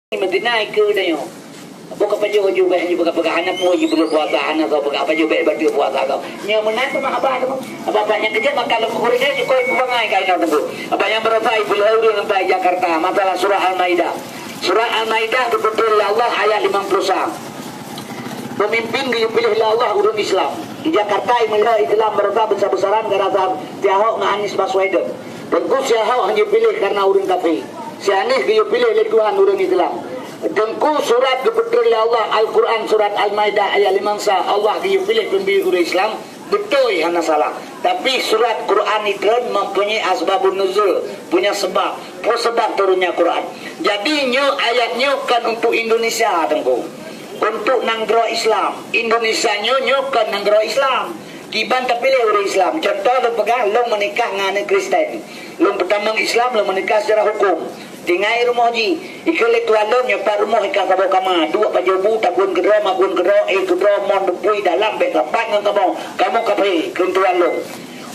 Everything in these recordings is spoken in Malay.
Matinay ke dah yo. Buka baju baju baik buka anak mu je belum puasa anak kau buka baju baik baju puasa kau. Nya mana tu mak abah tu. Abah banyak kerja maka kalau kurang dia kau bangai kau nak tunggu. Abah yang berapa ibu lalu sampai Jakarta masalah surah Al-Maidah. Surah Al-Maidah betul Allah ayat 50. Pemimpin dipilih Allah urut Islam. Di Jakarta imulah Islam berapa besar-besaran gara-gara Tiahok dengan Anies Baswedan. Tentu Tiahok hanya pilih karena urut kafir. Si Anies dia pilih oleh Tuhan urut Islam. Tengku surat kebetul Allah Al-Quran surat Al-Maidah ayat 5 Allah dia pilih pembeli urut Islam. Betul hanya salah. Tapi surat Quran itu mempunyai asbabun nuzul, punya sebab. Sebab turunnya Quran. Jadi ayatnya kan untuk Indonesia tengku. Untuk nanggro Islam. Indonesia nyo kan nanggro Islam. Kiban terpilih oleh Islam. Contoh lo pegang lo menikah dengan Kristen. Lo pertama Islam lo menikah secara hukum. Tinggal rumah ji. Ikhlas tuan lo nyepat rumah ikan kabo kama. Dua pajobu takun kedua makun kedua kedua mon depui dalam bet lepas dengan kamu kape kentuan lo.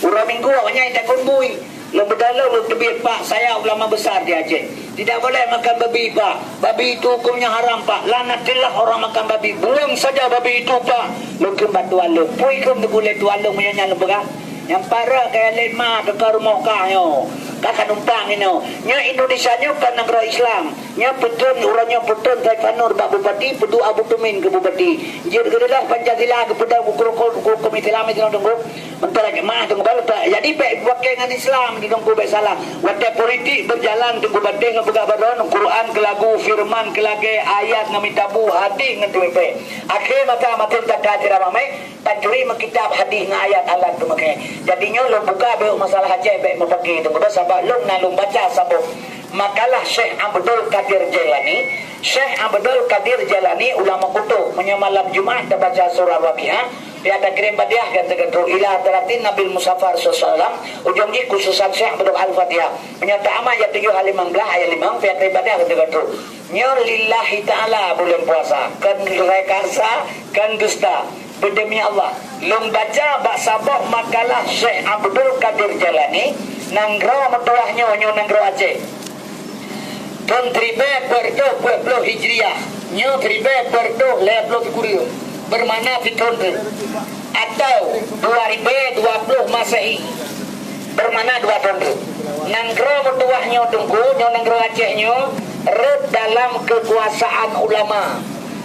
Urang minggu awaknya takun bui. Lo berdalam lo tebih pak saya ulama besar di Aceh. Tidak boleh makan babi pak. Babi itu hukumnya haram pak. Lanatillah orang makan babi. Buang saja babi itu pak. Lo kembat tuan lo. Pui kem tu boleh tuan lo menyanyal lo berang. Yang para kayak lema dekat rumah kau. Kakak numpang ini. Nya Indonesia nya kan negara Islam. Nya petun orangnya petun Taifanur Pak Bupati, pedu Abu Tumin ke Bupati. Jadi kedelah Pancasila kepada hukum komite lama itu tunggu. Mentara mah tunggu balik. Jadi baik pakai dengan Islam di tunggu baik salah. Waktu politik berjalan tunggu badai ngebuka badan Quran ke lagu firman ke lagu ayat ngamitabu hadis ngentu baik. Akhir maka makin tak kajian ramai tajri kitab hadis dengan ayat Allah tu makai. Jadinya lo buka baik masalah Aceh baik memakai tunggu sebab lo nalung baca sabuk makalah Syekh Abdul Qadir Jailani. Syekh Abdul Qadir Jailani ulama kutu menyemalam Jumat baca surah Waqiah. Dia ada kirim badiah kata ila teratin Nabi Mustafa sallallahu ujung ni khususan Syekh Abdul Al-Fatihah. Menyata amat ayat 7 ayat 15 ayat 5 dia kirim badiah kata nya lillahi taala bulan puasa kan rekarsa kan dusta berdemi Allah. Long baca bak sabah makalah Syekh Abdul Qadir Jailani nanggro metuahnya nanggro Aceh. Tahun 1420 Hijriah nya 1420 kurir bermana fitron atau 2020 Masehi bermana 2 tahun nanggro metuahnya tunggu nanggro Acehnya red dalam kekuasaan ulama.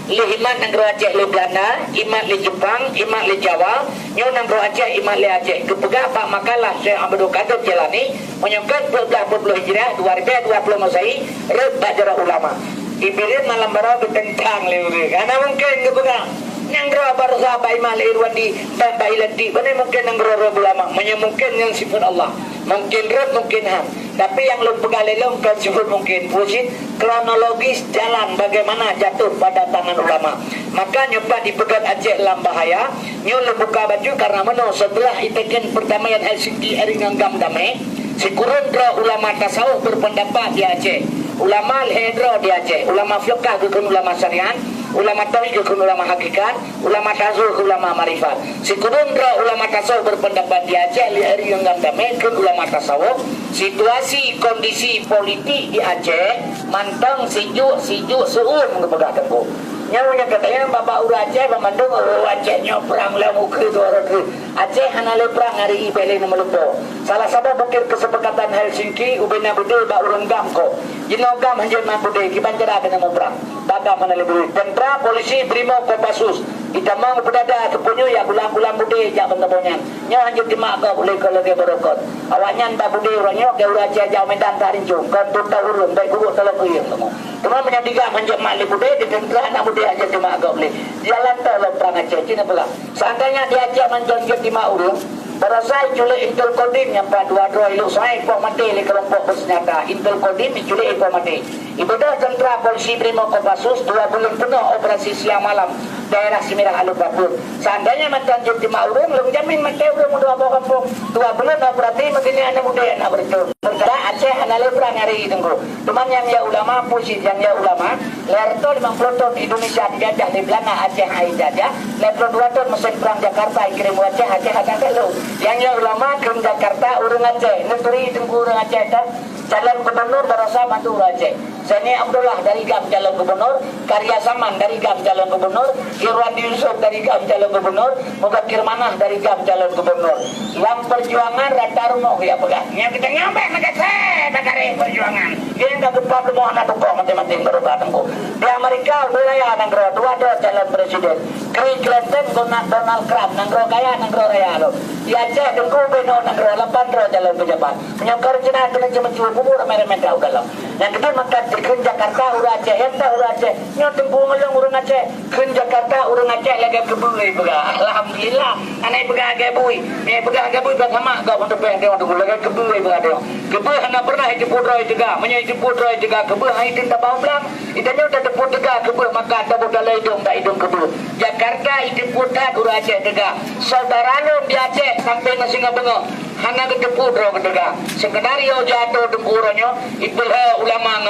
Iman nanggro Aceh le Belanda, iman le Jepang, iman le Jawa, nyo nanggro Aceh, iman le Aceh. Kepegah Pak makalah Syekh Abdul Qadir Jailani menyebut 14 Hijriah 2020 Masehi red bajara ulama. Ibarat malam bara bertentang le karena mungkin kepegah nanggro baru sahabat iman le Irwandi babai lenti benar mungkin nanggro ulama menyemungkin yang sifat Allah. Mungkin red mungkin ham. Tapi yang lu pegang lelong kan sebut mungkin wujud kronologis jalan bagaimana jatuh pada tangan ulama. Maka nyoba dipegat Aceh dalam bahaya. Nyo lu buka baju karena mana setelah itekan pertamaian Helsinki eringanggam damai. Si kurun ulama tasawuf berpendapat di Aceh. Ulama al-hedra di Aceh. Ulama fiqah ke ulama syariat. Ulama tauhid ke ulama hakikat, ulama tasawuf ke ulama marifat. Si kurun ulama tasawuf berpendapat di Aceh li yang damai ke ulama tasawuf. Situasi kondisi politik di Aceh mantang sijuk suun kepada tengku. Nyawanya katanya Bapak Ura Aceh memandung Acehnya perang lah muka tu orang tu. Aceh hana le perang hari ipele nama lupa. Salah satu bukir kesepakatan Helsinki ubena bedul bak urang gam ko. Jinogam hanjur mampu deh kibancara kena mau perang. Bagam hana le bedul. Tentera polisi Brimo Kopassus. Itamang berdada kepunyu ya bulan-bulan bude jak bentabonyan. Nyo hanjur dimak kau boleh kalau dia berokot. Awaknya tak bude orangnya ke Ura Aceh jauh medan tarincu. Kan tu tak urun baik guru tolong kuyung kamu. Cuma menyadikan hanjur mak le bude di tentera nak bude aja dimak kau boleh. Jalan tolong perang Aceh Cina pula. Seandainya dia Aceh menjonjol dimak urun. Berasai culik Intel Kodim yang dua-dua iluk saya impor mati oleh kelompok bersenjata. Intel Kodim diculik impor mati. Ibadah tentera polisi Brimo Kopassus 2 bulan penuh operasi siang malam daerah Semirang Alur Bapur. Seandainya mantan jadi maurung, belum jamin mati urung 2 kampung. 2 bulan operasi begini anak muda nak bertemu. Tentera Aceh hana lebrang hari tengku. Teman yang ya ulama pusit yang ya ulama. Lerto 50 ton Indonesia dijajah di Belanda Aceh hai jajah. Lerto 2 ton mesin perang Jakarta kirim Aceh hana telu. Yang ya ulama kirim Jakarta urang Aceh. Negeri tengku urang Aceh dah. Calon gubernur berasa Madura Aceh. Seni Abdullah dari GAM calon gubernur, Karya Saman dari GAM calon gubernur, Irwandi Yusuf dari GAM calon gubernur, Mubakir Manah dari GAM calon gubernur. Yang perjuangan Rata Rumoh ya pegang. Yang kita nyampe negara perjuangan. Ini tak lupa semua anak tukang mati-mati berubah tengku. Di Amerika wilayah negara dua calon presiden. Clinton Donald Trump negara kaya negara raya lo. Di Aceh tengku beno negara 8 calon pejabat. Menyangkar Cina kena cuma bubur merah-merah dalam. Yang kita makan Keun Jakarta urang Aceh, entah urang Aceh. Nyo tempuh ngelong urang Aceh. Keun Jakarta urang Aceh lagi kebui bega. Alhamdulillah, anai bega gebui. Ni bega gebui bersama kau untuk dia untuk lagi kebui bega dia. Kebui hana pernah itu putrai juga, menye itu putrai juga kebui hai tinta bau blang. Itu nyo tak put juga kebui maka ada bodal hidung tak hidung kebui. Jakarta itu putra urang Aceh juga. Saudara lu di Aceh sampai ke Singapura. Hana keteput roh kedega. Sekenario jatuh tempurannya itulah ulama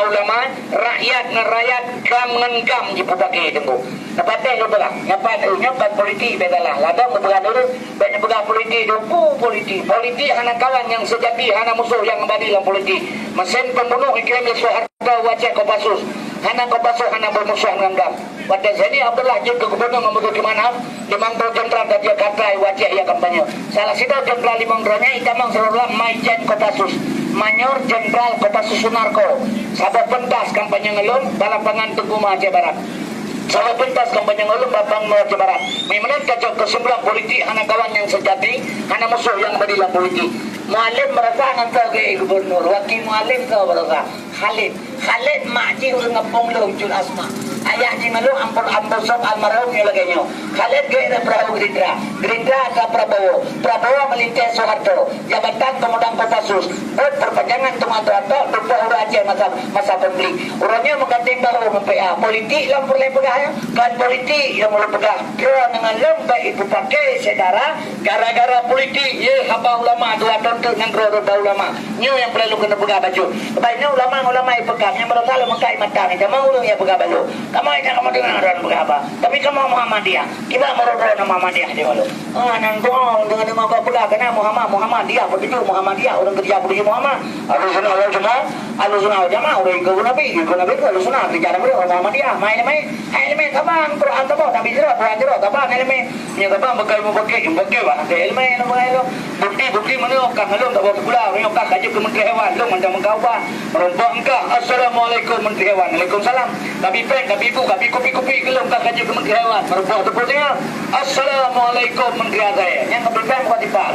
rakyat kam ngengkam di putake tempu. Napate lu belah. Nyapat politik bedalah. Ladang belah dulu banyak belah politik duku politik hana kawan yang sejati hana musuh yang kembali dalam politik. Mesin pembunuh iklim Soeharto wajah Kopassus. Hana Kopassus hana bermusuh menganggap. Pada sini Abdullah juga gubernur membutuh di mana? Limang jenderal dari Jakarta wajah ya kampanye. Salah satu jenderal limang dronya itamang seluruh Maijen Kopassus. Mayor Jenderal Kopassus Sunarko. Sahabat pentas kampanye ngelum balapangan Tugu Aceh Barat. Sahabat pentas kampanye ngelum balapangan Aceh Barat. Memang kacau kesebelah politik hana kawan yang sejati, hana musuh yang berilah politik. Mualim merasa nanti ke gubernur, wakil mualim kau merasa. Khalid makji urang ngapong lojul asma. Ayah di malu ampun sok almarhum yang laganya. Khalid gaya Prabowo Gerindra ke Prabowo melintas Soeharto. Jabatan Pemuda Kopassus. Perpanjangan teman-teman lupa urang Aceh masa pembeli. Urangnya mengganti baru MPA. Politik yang boleh pegang. Kan politik yang boleh pegang. Kira dengan lembah itu pakai saudara. Gara-gara politik. Ya haba ulama. Dua tonton yang kerana ulama. Ini yang perlu kena pegang baju. Baiknya ulama yang pegang. Yang baru salah mengkai mata ni. Jangan urang yang pegang baju. Kamu ini kamu dengar orang berapa? Tapi kamu Muhammadiyah. Kita merodol nama Muhammadiyah di malu. Nangkong dengan nama apa kena Muhammadiyah. Begitu Muhammadiyah orang kerja begitu Muhammad. Alusuna orang semua. Alusuna jamaah orang ikut Nabi. Alusuna kerja orang Muhammadiyah. Main tabang Quran tabang Nabi jerah tabang main. Ni tabang bekai wah. Ilmu nama bukti menukar ngelum tabang sekolah. Menukar kaji ke Menteri Hewan. Lu macam mengkawah. Merompok engkau. Assalamualaikum Menteri Hewan. Waalaikumsalam. Tapi kopi gelum tak kaji ke Menteri Hewan. Merupakan tepuknya. Assalamualaikum Menteri Azaya. Yang kebetulan buat dipal.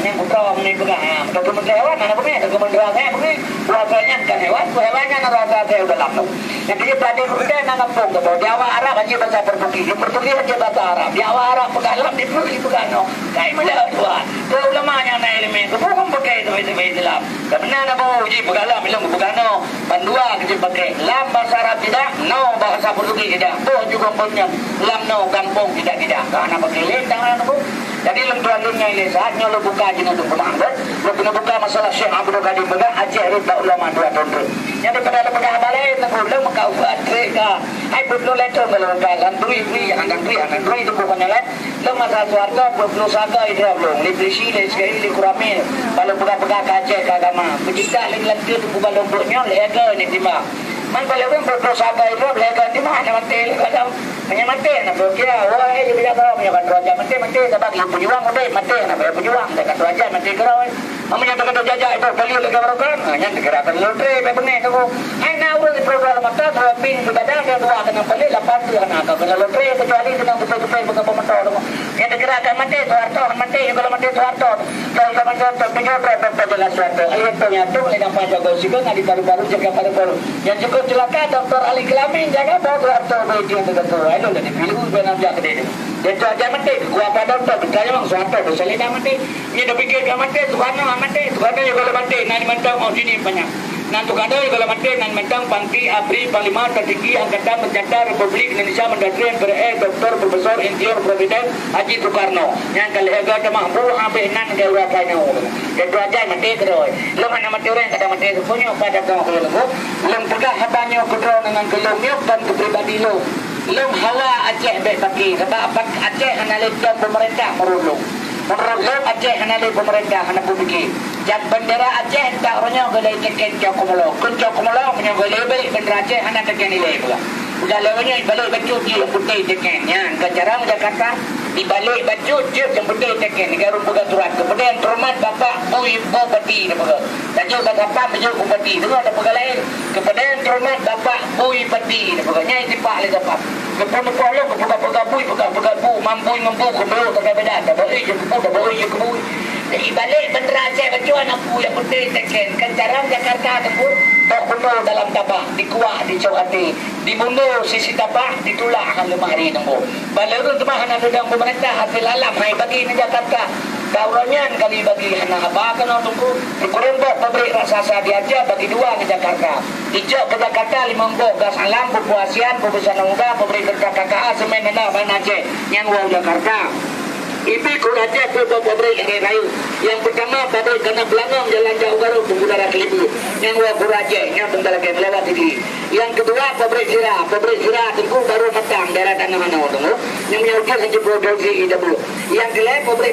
Yang putra menik pegang. Ke Menteri Hewan. Mana punya? Ke Menteri Azaya punya. Rasanya kan hewan. Hewannya rasa Azaya udah lama. Yang dia tadi kita nak kampung. Di awal Arab kaji bahasa Portugis. Di Portugis kaji bahasa Arab. Di awal Arab pegalam. Di Portugis pegang. Kaya mula tuan. Ke ulamanya na elemen. Bukan pakai itu Islam. Karena nak bawa uji pegalam. Bilang pegang. Pandua kaji pakai. Lam bahasa Arab tidak. No bahasa Portugis tidak. Boh juga punya lam no kampung tidak. Karena pakai tangan aku. Jadi lembaga ini saatnya lo buka aja untuk penanggung. Lo kena buka masalah Syekh Abdul Qadir Begah Aceh Rita Ulama 2 tahun. Yang daripada lembaga balai tengok lo maka buat mereka. Hai perlu letter melengkap lantui itu bukannya lain. Lo masa suarga perlu saga itu belum. Librisi sekali di Kuramin. Kalau buka Aceh agama. Pencipta lagi itu bukan lomboknya lega ni timbang. Man kalau orang berdosaga itu lega di mana mati kadang hanya mati nak berkira wah dia bilang kau punya raja mati dapat pejuang mati nak pejuang dekat raja mati kerau namanya dekat raja itu beli lagi barukan hanya gerakan lotre bebeneh tu ai na urang di program mata bin begadang dia dua dengan beli 8 tu anak kena lotre kecuali dengan betul-betul bukan pementor yang gerakan mati Soeharto mati kalau mati Soeharto kalau mati pejuang jelas Soeharto ayat tu nyatu dengan Pak Jokowi juga ngadi baru-baru jaga baru-baru yang cukup celaka Dr. Ali Kelamin jaga Soeharto begitu betul itu dah dipilih benar dia kedai dia tu aja mati gua apa doktor berkaya bang Soeharto berselina mati ni dah fikir dia mati Soeharto juga mati nani mantau mau sini banyak Nantuk ada kalau mati nan mentang Pangki Abri Panglima tertinggi Angkatan Bersenjata Republik Indonesia Mendagri MPR Dr. Profesor Insinyur Presiden Haji Soekarno yang kalihaga temah bu habis nan gawa kainau dan aja mati terus lo mana mati orang kada mati punya pada kau lo belum pegah habanyo kedro dengan gelumnya dan kepribadi lo hawa Aceh baik bagi sebab Aceh analis pemerintah merulung Aceh analis pemerintah anak publik dan bendera Aceh tak orangnya golai teken Cokomolo punya golai balik bendera Aceh anak teken nilai pula udah lewatnya balik baju dia putih teken ya kejarang Jakarta dibalik baju dia yang putih teken negara pegang surat kemudian termat bapak bui bupati dan juga bapak baju bupati dengar ada pegang lain kemudian termat bapak bui bupati pegangnya itu pak lagi bapak kemudian pegang bui pegang bu mampu kebelu tak beda tak boleh je kebui jadi balik bendera Aceh baju anak bu yang putih teken kejarang Jakarta tempur tak penuh dalam tabak dikuah dicawati dimundur sisi tabak ditulak akan lemari nunggu balerun temah anak udang pemerintah hasil alam hai bagi ni Jakarta daurannya kali bagi anak abah kena tunggu dikurang buat pabrik raksasa diajar bagi dua ke Jakarta hijau ke Jakarta 50 gas alam perpuasian perbesaran muda pabrik kerja KKA semen nana Ban Aceh yang wau Jakarta Ibi Kuraja Kuba Pabrik yang rayu. Yang pertama pabrik kena Belangong Jalan Jauh Garu Penggudara Kelibu. Yang wa Kuraja yang bentar lagi melewati diri. Yang kedua pabrik Sirah Tengku baru matang daerah Tanah Mana tunggu. Yang menyukai saja produksi IW. Yang kelima pabrik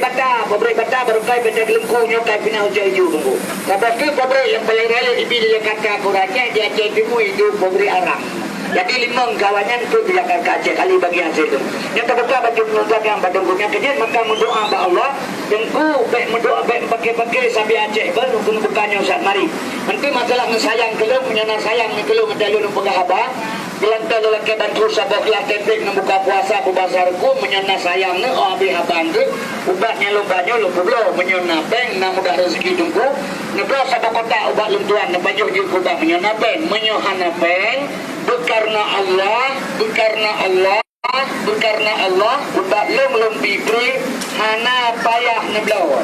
Bata baru kai pada Gelengku nyokai Pinau Jaju tunggu. Lepas itu pabrik yang paling raya Ibi dia kata Kuraja dia Timu itu pabrik Arang. Jadi 5 kawannya itu dilakukan ke Aceh kali bagi hasil itu. Yang terbetul baju menunjuk yang bertunggunya kejadian maka mendoa kepada Allah. Tengku baik mendoa baik pakai sampai Aceh baru kena bukannya saat mari. Nanti masalah sayang kelum menyana sayang ni kelum mendalu nak pegang apa. Gelantar lelaki bantu sabak kelas tepik nak buka puasa bubasarku menyana sayang ni habis abang tu. Ubatnya lombanya lo menyana beng nak mudah rezeki tunggu. Nebra sabak kota ubat lentuan nak baju je kubah menyana beng menyohana beng. Berkarena Allah ubat lom bibri hana payah neblau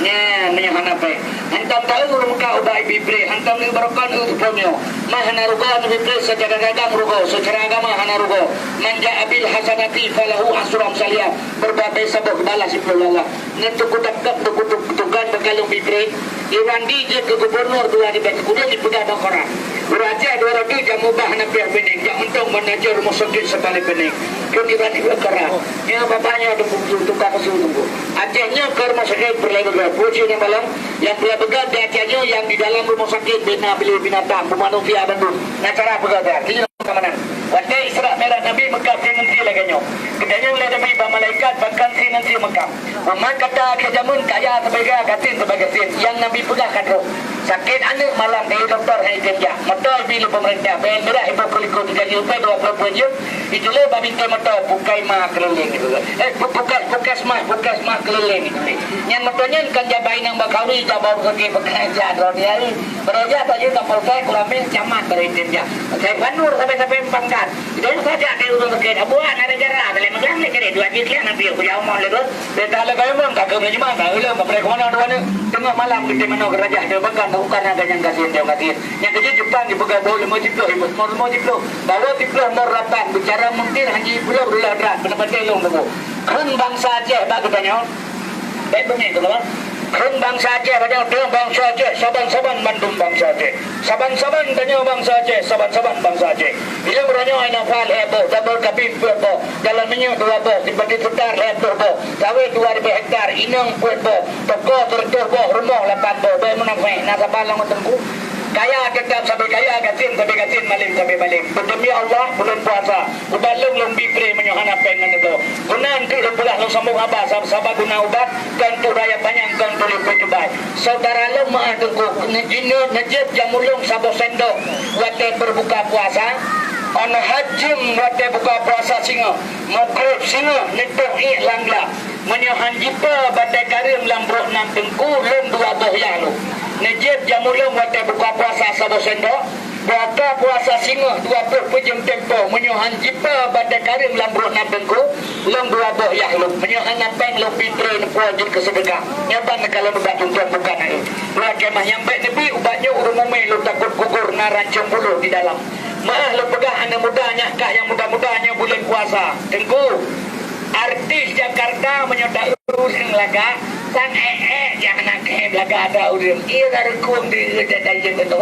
nya hana payah hantam tahu muka ubat bibri hantam ni barakan utupnya mahana ruga bibri secara gadang ruga secara agama hana ruga manja abil hasanati falahu asram salia berbagai sabuk balas Allah netuk tukan bekalung bibri Irandi je ke gubernur dua di Batu Kuda dipegang Koran. Beraja 200 jam ubah nak biar bening. Yang untung menajar rumah sakit sebalik bening. Kau Irandi berkerak. Yang bapaknya tukar kesul tunggu. Acehnya ke rumah sakit berlebihan. Puji yang malam. Yang berlebihan di Acehnya yang di dalam rumah sakit beli binatang. Manusia Bandung. Nah cara bergerak. Ini kamanan. Wadai Isra' Merah Nabi Mekah si nanti laganya. Kedanya oleh Nabi malaikat bahkan si nanti Mekah. Umat kata kejamun kaya sebagai sebagai yang Nabi pegah kadro. Sakit anak malam dari doktor hai kerja. Motor bila pemerintah bayar merah ibu kuliko 3 juta 20 je. Itulah babi motor bukai mah keliling itu. Bukas mah keliling itu. Yang motornya kan jabai nang bakawi jabau ke bekerja dia. Bekerja saja tak polsek kulamin camat dari timnya. Saya pandur sampai pangkat. Dan saja ada urus ke abuan ada jarak dalam megang ni kene 2 jam kan nabi aku jauh mau lepas. Dia tak kayu pun tak ke mana tak ulang mereka mana dua ni tengah malam di mana kerja dia bahkan bukan ada yang kasih dia kasih. Yang kerja Jepang dipegang boleh mau jiplo bawa tiplo mau rapat bicara mungkin haji pulau belah berat benar-benar long tu. Kan bangsa Aceh bagi tanya. Baik benar tu kan. Kan bangsa Aceh banyak dia bangsa Aceh saban-saban Bandung bangsa Aceh. Saban-saban tanya bangsa Aceh saban-saban bangsa Aceh. Bila beranya anak fal heboh double kabin heboh jalan minyak 2 boh dibagi setar heboh boh sawit 2000 hektar inang heboh toko tertubuh rumah 8 boh baik menafai nasabah lang tengku kaya tetap sampai kaya gatin malim sampai malim demi Allah bulan puasa ubalung long bipre menyohana pengen itu gunan tu belah long sambung abah sahabat guna ubat kan tu raya panjang kan tu lipat jubai saudara lo mah tengku nejib jamulung sabo sendok wate berbuka puasa on hajim wate buka puasa singa magrib singa netok langla menyohan jipa badai karim lambrok nam tengku lom 2 boh yang lu nejib jamulung wate buka puasa sabo sendok buka puasa singa 20 pejam tempo menyohan jipa badai karim lambruk nabengku long dua boh yang lu menyohan napeng lu pitre nepua jid kesedekah nyaban kalau ubat tuan bukan air dua kemah yang baik nebi ubatnya urumume lu takut gugur narancung bulu di dalam maah lu pegah anak mudanya kah yang muda-mudanya bulan puasa tengku artis Jakarta menyodak urusan laga sang yang nak laga ada urin ia dari kum di dari itu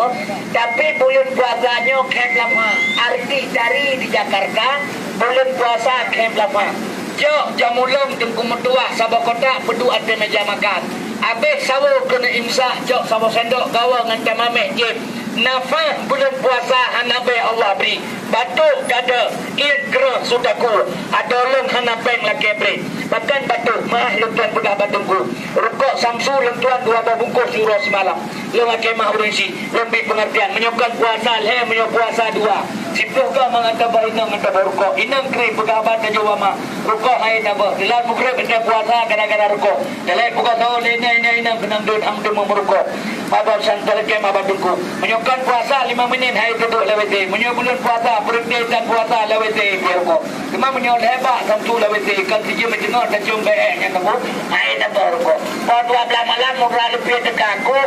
tapi bulan puasanya kem lama artis dari di Jakarta bulan puasa kem lama jok jamulung tengku mertua sabah kota pedu ada meja makan habis sawo kena imsak jok sawo sendok gawa dengan tamame je nafas bulan puasa hanabe Allah beri batuk dada iat gerah sutaku adolong hanapeng laki beri bahkan batuk maah lentuan pedah batungku rukuk samsu lentuan 2 bungkus euro semalam lu ngake mah urinsi lebih pengertian menyokkan puasa leh menyok puasa 2 sipuh ka mengata bahinang ngata rukuk inang kri pegabat dan jawa mah rukuk hai nabo dilan mukre benda puasa gara-gara rukuk dalai buka tahu lena inang kenang dun amdun merukuk mabab santal ke mabadungku menyokkan puasa 5 minit hai duduk lewete menyok bulan puasa berhenti dan puasa lewete rukuk cuma menyok hebat samsu lewete kan siji menjengok dan cium baik yang nabo hai nabo rukuk pada 12 malam murah lebih dekat ko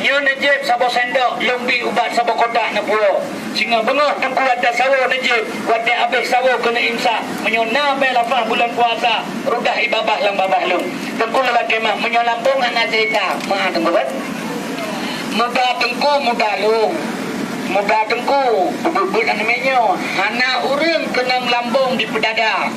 Yo najib sabo sendok lembi ubat sabo kotak na pulo singa bengah tengku ada sawo najib wade habis sawo kena imsak menyona be lafah bulan puasa rudah ibabah lang babah lung tengku lelaki mah menyolambung anak cerita mah tengku bet muda tengku muda lung muda tengku bubut namanya hana urang kena lambung di pedada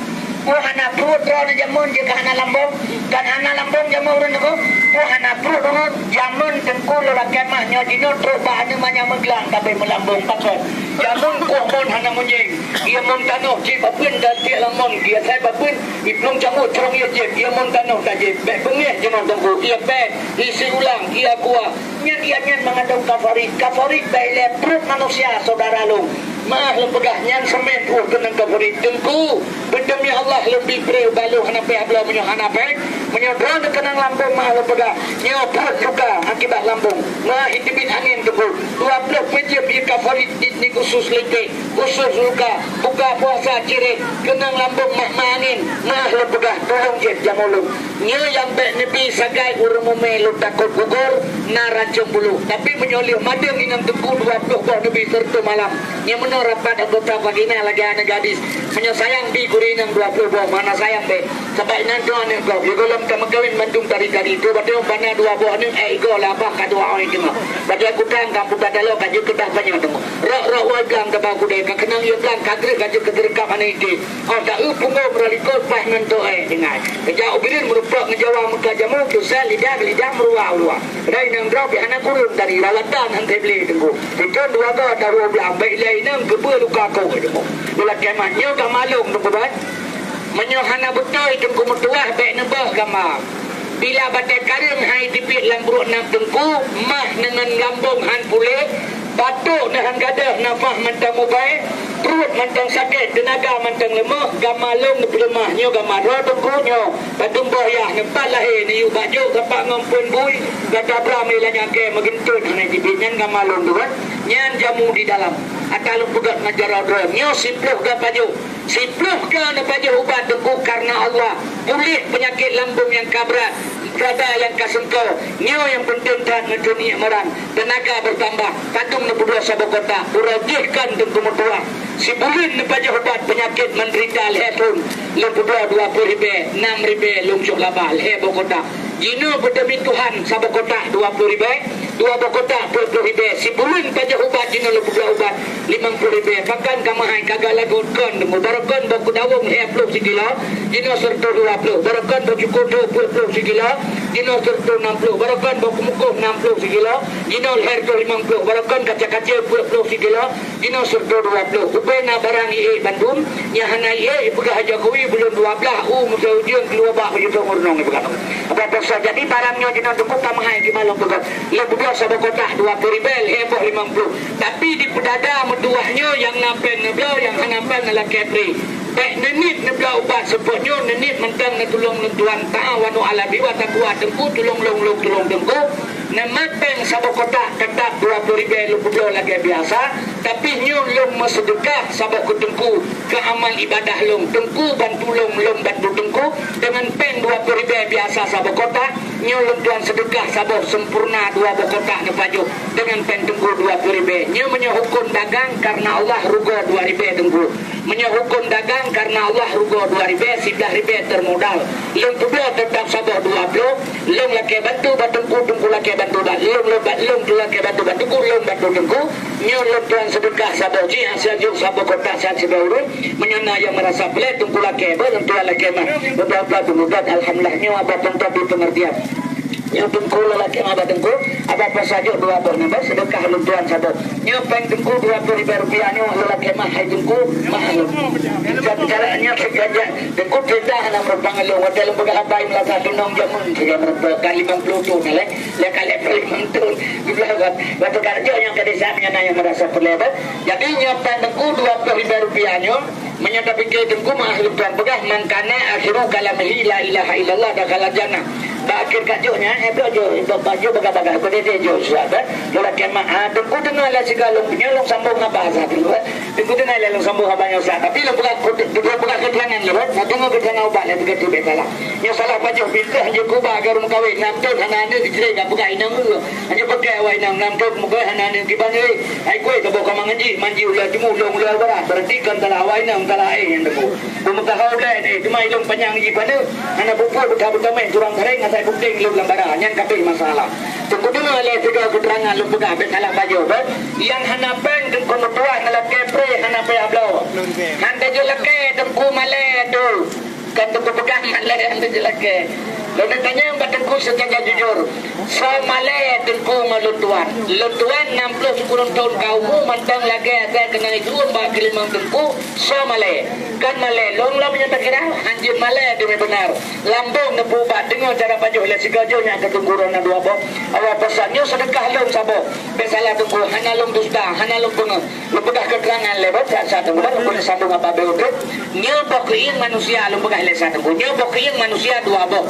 hana perut roh jamun jika hana lambung dan hana lambung jamun urang tu hana perut roh jamun tengku lelaki mah nyo dino terus bahan namanya meglang tapi melambung pakon jamun kuhmon hana munjing ia mun tanuh cik bapun dan cik lamon dia saya bapun iplung camut cerong ia cik ia mun tanuh tak cik bek pengih jenon tengku ia bek isi ulang ia kuah nyan ia nyan mengandung kafarit baik le perut manusia saudara lu maah lempegah nyan semen kenang kafarit tengku berdemi Allah lebih beri balu hanape abla menyo hanape menyo drone kenang lambung maah lempegah nyo perut juga akibat lambung maah hidupin angin tengku 20 pejam ia kafarit ni khusus lete khusus luka buka puasa cirit kenang lambung mah angin maah lempegah tolong je jamulung nyo yang bek nebi sagai urumume lu takut gugur narancung bulu tapi menyolih madam inang tengku 20 boh nebi serta malam nyo menor rapat anggota vagina lagi anak gadis menyayang di kurinang 20 boh mana sayang be sampai nanti anak kau di dalam kemegawin mandung tadi itu badai mana 2 boh ni ego lah bah kadua orang cuma badai kutang kamu badalo kaju kedah banyak temu rak wagang ke baku deh kenang ia belang kagri kaju keterkap mana itu oh tak pungo meralikot pah nganto dengar kerja ubirin merupakan ngejawa muka jamu tu sel lidah meruah dari nang drop anak kurun dari rawatan hantai beli tengku itu 2 go taruh belang baik lain nang kebel luka kau tengku bila kemannya dah malung tengku bat menyohana betul tengku mertua baik nebah gambar bila batai karim hai dipit lambruk nak tengku mah dengan lambung han pulih batuk nahan gadah nafah mantang mubai perut mantang sakit tenaga mantang lemah gamalung lemah nyo gamaro tengku nyo badung boyah nempat lahir ni baju kapak ngampun bui gada bramai lah nyake megentut hanai dipit nyan gamalung tu kan nyan jamu di dalam atalung pegat ngajar odro nyo simpluh ke baju simpluh ke na baju ubat tengku karena Allah pulih penyakit lambung yang kabrat dada yang kasengkau nyo yang penting dan ngeduni merang tenaga bertambah kadung nebudua sabuk kota urajihkan tengku mertua si bulin nebajah ubat penyakit menderita lehpun lebudua 20 ribe 6 ribe lungsuk labah lehbo kota jino berdemi Tuhan sabuk kota 20 ribe 2 kota 20 ribe si bulin pajah ubat jino lebudua ubat 50 ribe bahkan kamahai kagak lagu kon barakon boku dawung hepluh sikila jino serta 20 barakon boku kudu 20 sikila jino serta 60 barakon boku mukuh 60 sikila jino herto 50 barakon kaca-kaca 20 sikila jino serta 20 upena barang ie Bandung nyahana ie pegah Jokowi belum 12 musa ujian keluar bak begitu murnong begitu apa pasal jadi barangnya jino cukup kamahai di malam begitu lebih sabuk kota 20 ribel heboh 50 tapi di pedada meduahnya yang nampeng neblau yang nampeng adalah kepri baik nenit neblau ubat sebutnya nenit mentang netulung nentuan ta'awanu ala biwa takwa tengku tulung tengku Namateng sabuk kotak tetap 20,000 lu lagi biasa. Tapi nyo long masedekah sabuk kutengku ke amal ibadah long. Tengku bantu long bantu tengku dengan pen 20,000 biasa sabuk kotak. Nyo long tuan sedekah sabuk sempurna 20 kotak ne paju dengan pen tengku 20,000. Nyo menyohukum dagang karena Allah rugo 2,000 tengku. Menyohukum dagang karena Allah rugo 2,000 11,000 termodal. Long pula tetap sabuk 20. Long laki bantu tengku laki bantu long laki bantu tengku. Nyo long tuan sedekah sabuk ji hasil juk sabuk kotak saat sebaru menyana yang merasa pelik tengku laki mah beberapa pemuda alhamdulillah nyo apa tempat di pengertian. Yang tengku lelaki abah tengku apa saja 20 nambah sedekah lu tuan sabuk. Nyo peng tengku 20,000 rupiah nyo lelaki mah hai tengku mahal. Caranya segaja tengku perintah nak berpangalu hotel buka abai melasa tunong jamun dia kali 50 tu le kali 50 tu dibelah waktu kerja yang ke desa menyana yang merasa perlebat. Jadi nyo peng tengku 20,000 rupiah nyo menyata fikir tengku mahal tuan pegah mangkana akhiru kalamihi la ilaha illallah dakhala jannah. Akhir kajuknya itu baju baga-baga ko dia sahabat kalau kemah tengku dengar lah segala nyolong sambung apa bahasa tengku dengar lah sambung apa yang sah tapi lo buka keterangan lo tengok keterangan ubah lah begitu betalah yang salah baju pindah hanya kubah agar mengkawin namtun hanane dijerai gak buka inang lu hanya pakai awal inang namtun muka hanane kibane ai kue ke boka manji ulah jemu ulah berat berarti kan telah awal inang telah yang tengku muka haudah ni cuma ilung panjang ji pada anak bupur betul-betul main turang kering saya bukti lu lambara nyan kabeh masalah tengku dulu oleh tiga keterangan lu buka salah baju yang hanapeng tengku tua ngalah kepre hanape ablo hande jelake tengku male tu kan tengku pegang male hande jelake lalu tanya yang tengku secara jujur so male tengku malutuan 60 10 tahun kaumu mantang lagi saya kena ikut bak kelimang tengku so male kan male long punya kira anjir male demi benar lambung nebu bat dengar cara baju oleh sigajonya ke tengguran dua bok awak pesannya sedekah long sabo besalah tengku hana long dusta hana long pengen lu pedah keterangan lebat satu bulan boleh sambung apa betul nyobokin manusia lu pedah lesan tengku nyobokin manusia dua bok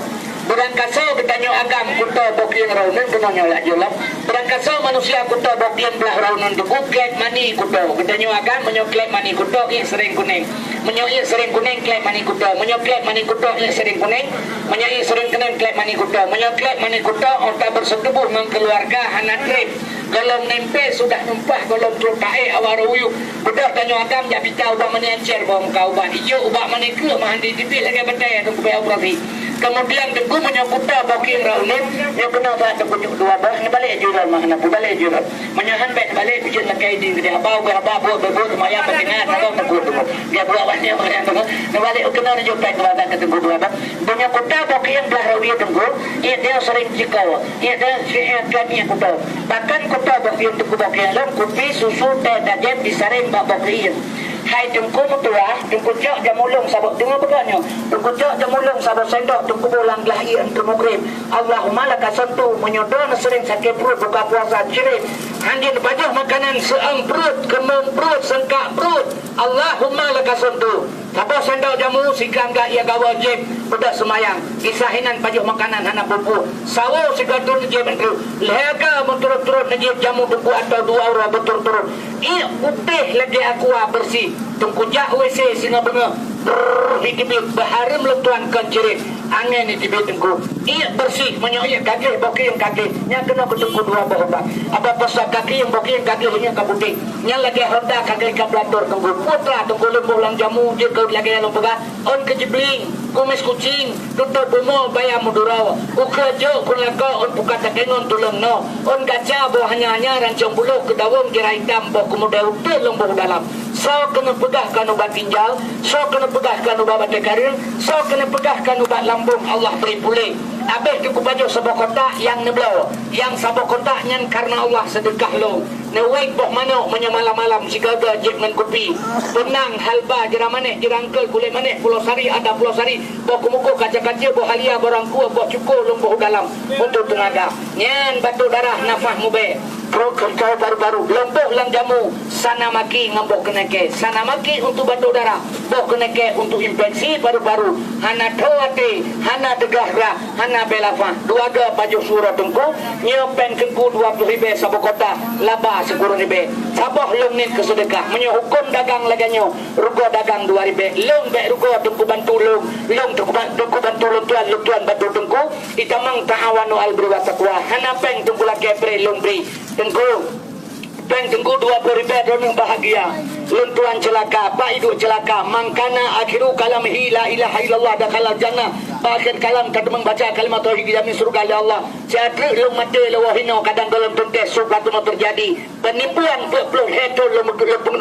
berangkat so bertanya agam kuto bokian raunan kenanya lah jelas berangkat so manusia kuto bokian belah raunan tu klep mani kuto bertanya agam menyoklep mani kuto yang sering kuning menyoklep sering kuning klep mani kuto menyoklep mani kuto yang sering kuning menyoklep sering kuning klep mani kuto menyoklep mani kuto otak bersetubuh mengkeluarga anak trip kalau nempe sudah numpah kalau terpakai awal uyuk bedah tanya agam jak pita ubah mani ancer bawang kau ubah hijau ubah mani ke mandi tipik lagi bedai tu kupaya operasi kemudian tengku menyokupta bokin raunin yang kena tak terpunyuk dua bah ni balik jual mana balik jual menyahan balik bikin lakai di gede abau berbut maya pengingat kalau tengku dia buat banyak orang tengku ni balik kena ni jumpa dua tak tengku dua bah menyokupta bokin belah raunin tengku dia sering cikau dia sihat kami kuto bahkan kuto bokin tengku bokin long kopi susu teh dajen disaring bokin hai tengku mutua tengku jok jamulung sabuk dengar beganya tengku jok jamulung sabuk sendok tengku bolang lahir untuk mukrib Allahumma laka sentuh menyodon sering sakit perut buka puasa cirit handin bajah makanan seang perut kemung perut sengkak perut Allahumma laka sentuh sabuk sendok jamu sikam gak ia gawajib bedak semayang isahinan bajah makanan hana bubu sawo sigatul najib itu lega menturut-turut najib jamu buku atau dua orang betul-turut iya putih lagi aqua bersih tengkujak WC singa benga hidibit bahari meletuan kencirit angin ni tibit tengku iya bersih menyoyak kaki boki yang kaki yang kena ketengku dua bohong apa pesak kaki yang boki yang kaki hanya kabutik yang lagi honda kaki kablator tengku putra tengku lembuh lang jamu dia ke lagi yang lembaga on kejibling kumis kucing tutup bumo bayam mudurau ukejo kunlako on pukat kengon tulung no on gaca boh hanya rancang bulu kedawung kira hitam boh kemudian tulung boh dalam so kena pegahkan ubat ginjal so kena pegahkan ubat batai karir so kena pegahkan ubat lambung Allah beri pulih habis cukup baju sabuk kotak yang neblau yang sabuk kotak nyan karena Allah sedekah lo Nawait boh manok malam-malam si gaga jek dengan kopi benang halba jera manek jerangkel kulit manek pulau sari ada pulau sari boh kumuku kaca-kaca boh halia borang kuah boh cukur lumbuh dalam untuk tenaga nyan batu darah nafah mube pro kerja baru-baru lombok lang jamu sana maki ngambok keneke sana maki untuk bantu darah bok keneke untuk infeksi baru-baru hana thawate hana degahra hana belafa dua ga baju surah tengku nyopen kengku 20 ribe sabokota laba seguru ribe saboh lungnin kesedekah menyo hukum dagang laganyo rugo dagang 2 ribe lung be rugo tengku bantu lung tengku bantu lung tuan bantu tengku itamang ta'awanu al-birri wa taqwa hana peng tengku lake pre lung bri tengku peng tengku 20 ribu donong bahagia luntuan celaka pak hidup celaka mangkana akhiru kalamihi la ilaha illallah dakhala jannah akhir kalam kad membaca kalimat tauhid jamin surga ya Allah jadri lu mate lawahino kadang dalam tentes suatu terjadi penipuan peluk heto lu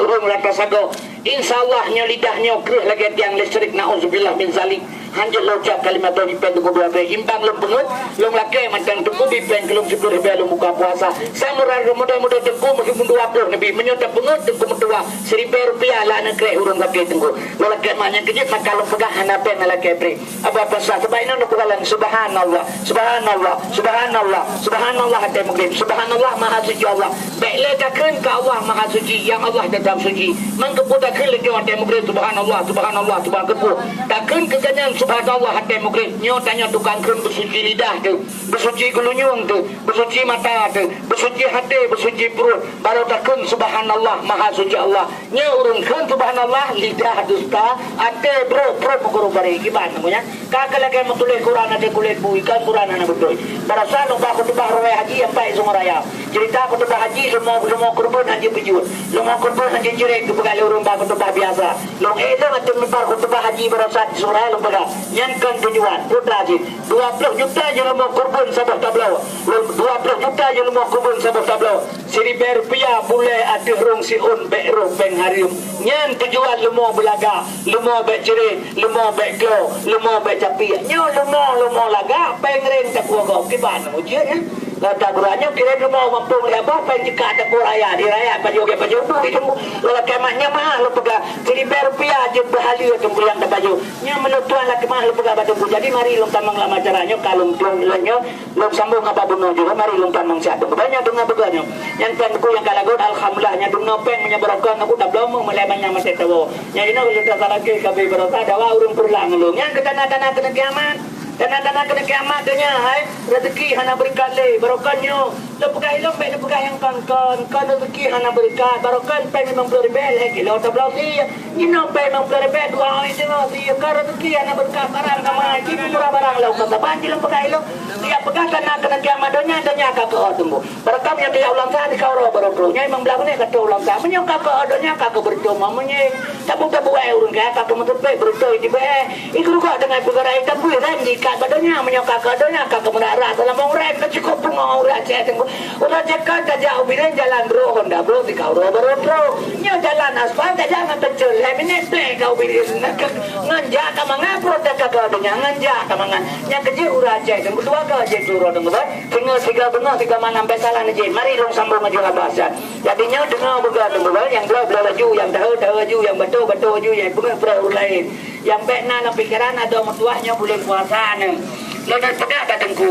urung rata sago insyaallah nya lidahnya kreh lagi tiang listrik nauzubillah min zalik hanjur lo ucap kalimat tauhid pen tengku 2 imbang lu pengut lu lake macam tengku bi pen kelum 10 ribu lu buka puasa samurai muda-muda tengku meskipun 20 nabi menyota pengut tengku metua Rp1 lah nak krek urung laki tengku lelaki maknya kejut maka lu pegah hanapen lelaki pri apa-apa sah sebaiknya nak kalan subhanallah subhanallah subhanallah subhanallah hati mungkin subhanallah maha suci Allah baiklah takkan ke Allah maha suci yang Allah tetap suci mengkeputakkan lagi hati mungkin subhanallah subhanallah subhanallah takkan keganyan subhanallah hati mungkin nyo tanya tukang kun bersuci lidah tu bersuci gulunyung tu bersuci mata tu bersuci hati bersuci perut baru takkan subhanallah maha suci Allah nya urung kan subhanallah lidah dusta ate bro mukuru bare gimana namanya kakak lagi menulis Quran ada kulit bu ikan Quran ana betul barasa lupa khutbah roe haji yang baik semua raya cerita khutbah haji semua kurban haji pijut semua kurban haji jirek ke begal urung ba khutbah biasa long elong atau membar khutbah haji barasa surah long begal yang kan tujuan putra haji 20 juta je lemah kurban sabah tablau 20 juta je lemah kurban sabah tablau Rp1 boleh ada rong siun be'ro beng harium nyan tujuan lemah belaga lemah bek cerit lemah bek klo lemah bek capi nyo lemah laga beng ren tak kuago kiban ujian ya kata guranya kira lemah mampu apa beng jika tak raya di raya baju itu kalau kemaknya mahal lu pega Rp1 je berhali tunggu yang tak baju nya menutuan lah kemah lu pega batu jadi mari lu tamang lama caranya kalung lenyo lu sambung apa bunuh juga mari lu tamang siat banyak dengar beganya yang penku yang kalagon alhamdulillah nya dunno peng menyebarkan aku dah belum melemanya mate tawo nya dina lu tak lagi kabe berata dawa urung perlang lu yang kedana-dana kena kiamat dana-dana kena kiamat nya hai rezeki hana berkat le barokannya lu pegah ilmu baik lu pegah yang kan rezeki hana berkat barokan peng 50 ribu lagi lu tak belum dia ino peng 50 ribu dua itu si kan rezeki hana berkat barang kamai ki murah barang lu kata banjir lu pegah ilmu dia pegah kena kiamat nya kakak tunggu barakam yang dia ulang tahun kau ro baroknya memang belah ni kata ulang tahun menyo kakak adanya kakak berdoa menye tabu ai urang kakak menutup berdoa di be iku kok dengan perkara itu boleh ranji badannya menyo kakak adanya kakak menara dalam orang cukup pengau raja tunggu ulah jaga jauh bilang jalan bro Honda bro di kau ro nyo jalan aspal jangan tercel lemine play kau bilang nganja ka mangapro kakak adanya nganja ka mangan nya kecil uraja tunggu dua ga je turo tunggu tinggal tiga benar tiga mana sampai salah aja mari long sambung aja lah bahasa jadinya dengar begadang yang belah laju yang tahu laju yang betul laju yang benar betul lain yang bekna na pikiran ada mertuanya boleh puasa nih lalu pedah batengku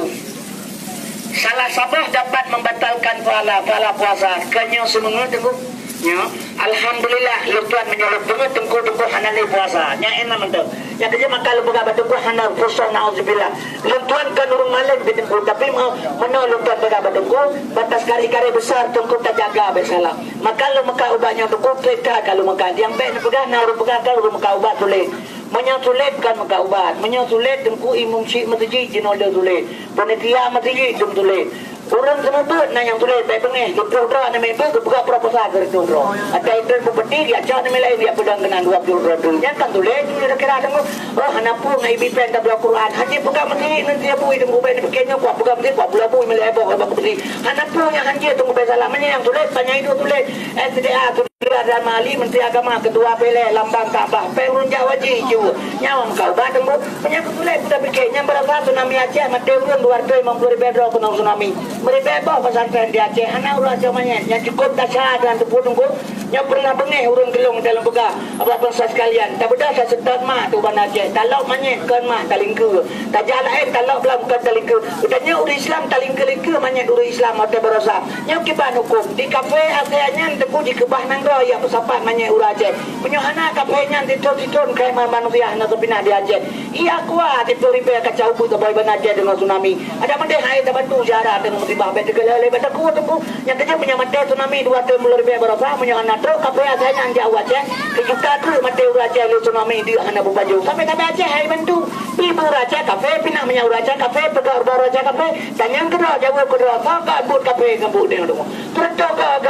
salah sabah dapat membatalkan pahala puasa kenyo semua tengku nya alhamdulillah lutuan menyolok banget tengku hanale puasa nya enak menteu yang kerja maka lu begabat tengku hanal puasa nauzubillah lutuan kan urung malam tengku tapi menolong lutuan begabat tengku batas kari-kari besar tengku tak jaga besalah maka lu maka ubahnya tengku kita kalau maka yang baik pegang na urung pegang kalau maka ubah tulis menyatulet kan maka ubat menyatulet tengku imung si matiji jinol tulis panitia matiji dum tulis orang semua na yang tulis baik pengeh dudra na may buka proposal ke dudra ada itu bupati dia cak na may lain dia pedang kena 20 dudra nya kan tulis dia kira tengok oh hanapu ngai bipen tab Quran haji buka mati nanti apu itu bukan pakainya kuat buka mati kuat bula apu melebo apa bukti hanapu yang hanji tunggu besalamanya yang tulis banyak itu tulis SDA dan Mali Menteri Agama Ketua Pele Lambang Kaabah Perun Jawa Jiju nyawang kau batang bu penyakit tulis sudah bikinnya berapa tsunami Aceh Mateurun 250 ribu kunang tsunami mereka pasal tren di Aceh anak ulah jamanya yang cukup dasar dan tepung tunggu Nya pernah bengih urang kelong dalam begah. Apa pensa sekalian. Tak beda saya setat mak tu bana je. Talak manyek kan mak talingke. Tak jalan talak belam kan talingke. Udahnya urang Islam talingke-lingke manyek urang Islam ada berasa. Nya kiban hukum di kafe akhirnya teku di kebah nang ro ya pesapat manyek urang je. Punya anak kafe nya ditun-ditun kai manusia na pindah dia je. Ia kuat itu ribe kacau bu tu boy bana je dengan tsunami. Ada mendeh hai tak bantu jarak dengan musibah bet kelele bet aku tu yang kerja punya mendeh tsunami 2 tahun mulai ribe berasa punya anak tu kafe akhirnya jauh je. Kita tu mati raja lu tsunami dia hana baju sampai kafe aja hai bantu ibu raja kafe pinang punya raja kafe pegar raja kafe dan yang kedua jauh kedua tak buat kafe gabut dengan tu terus ke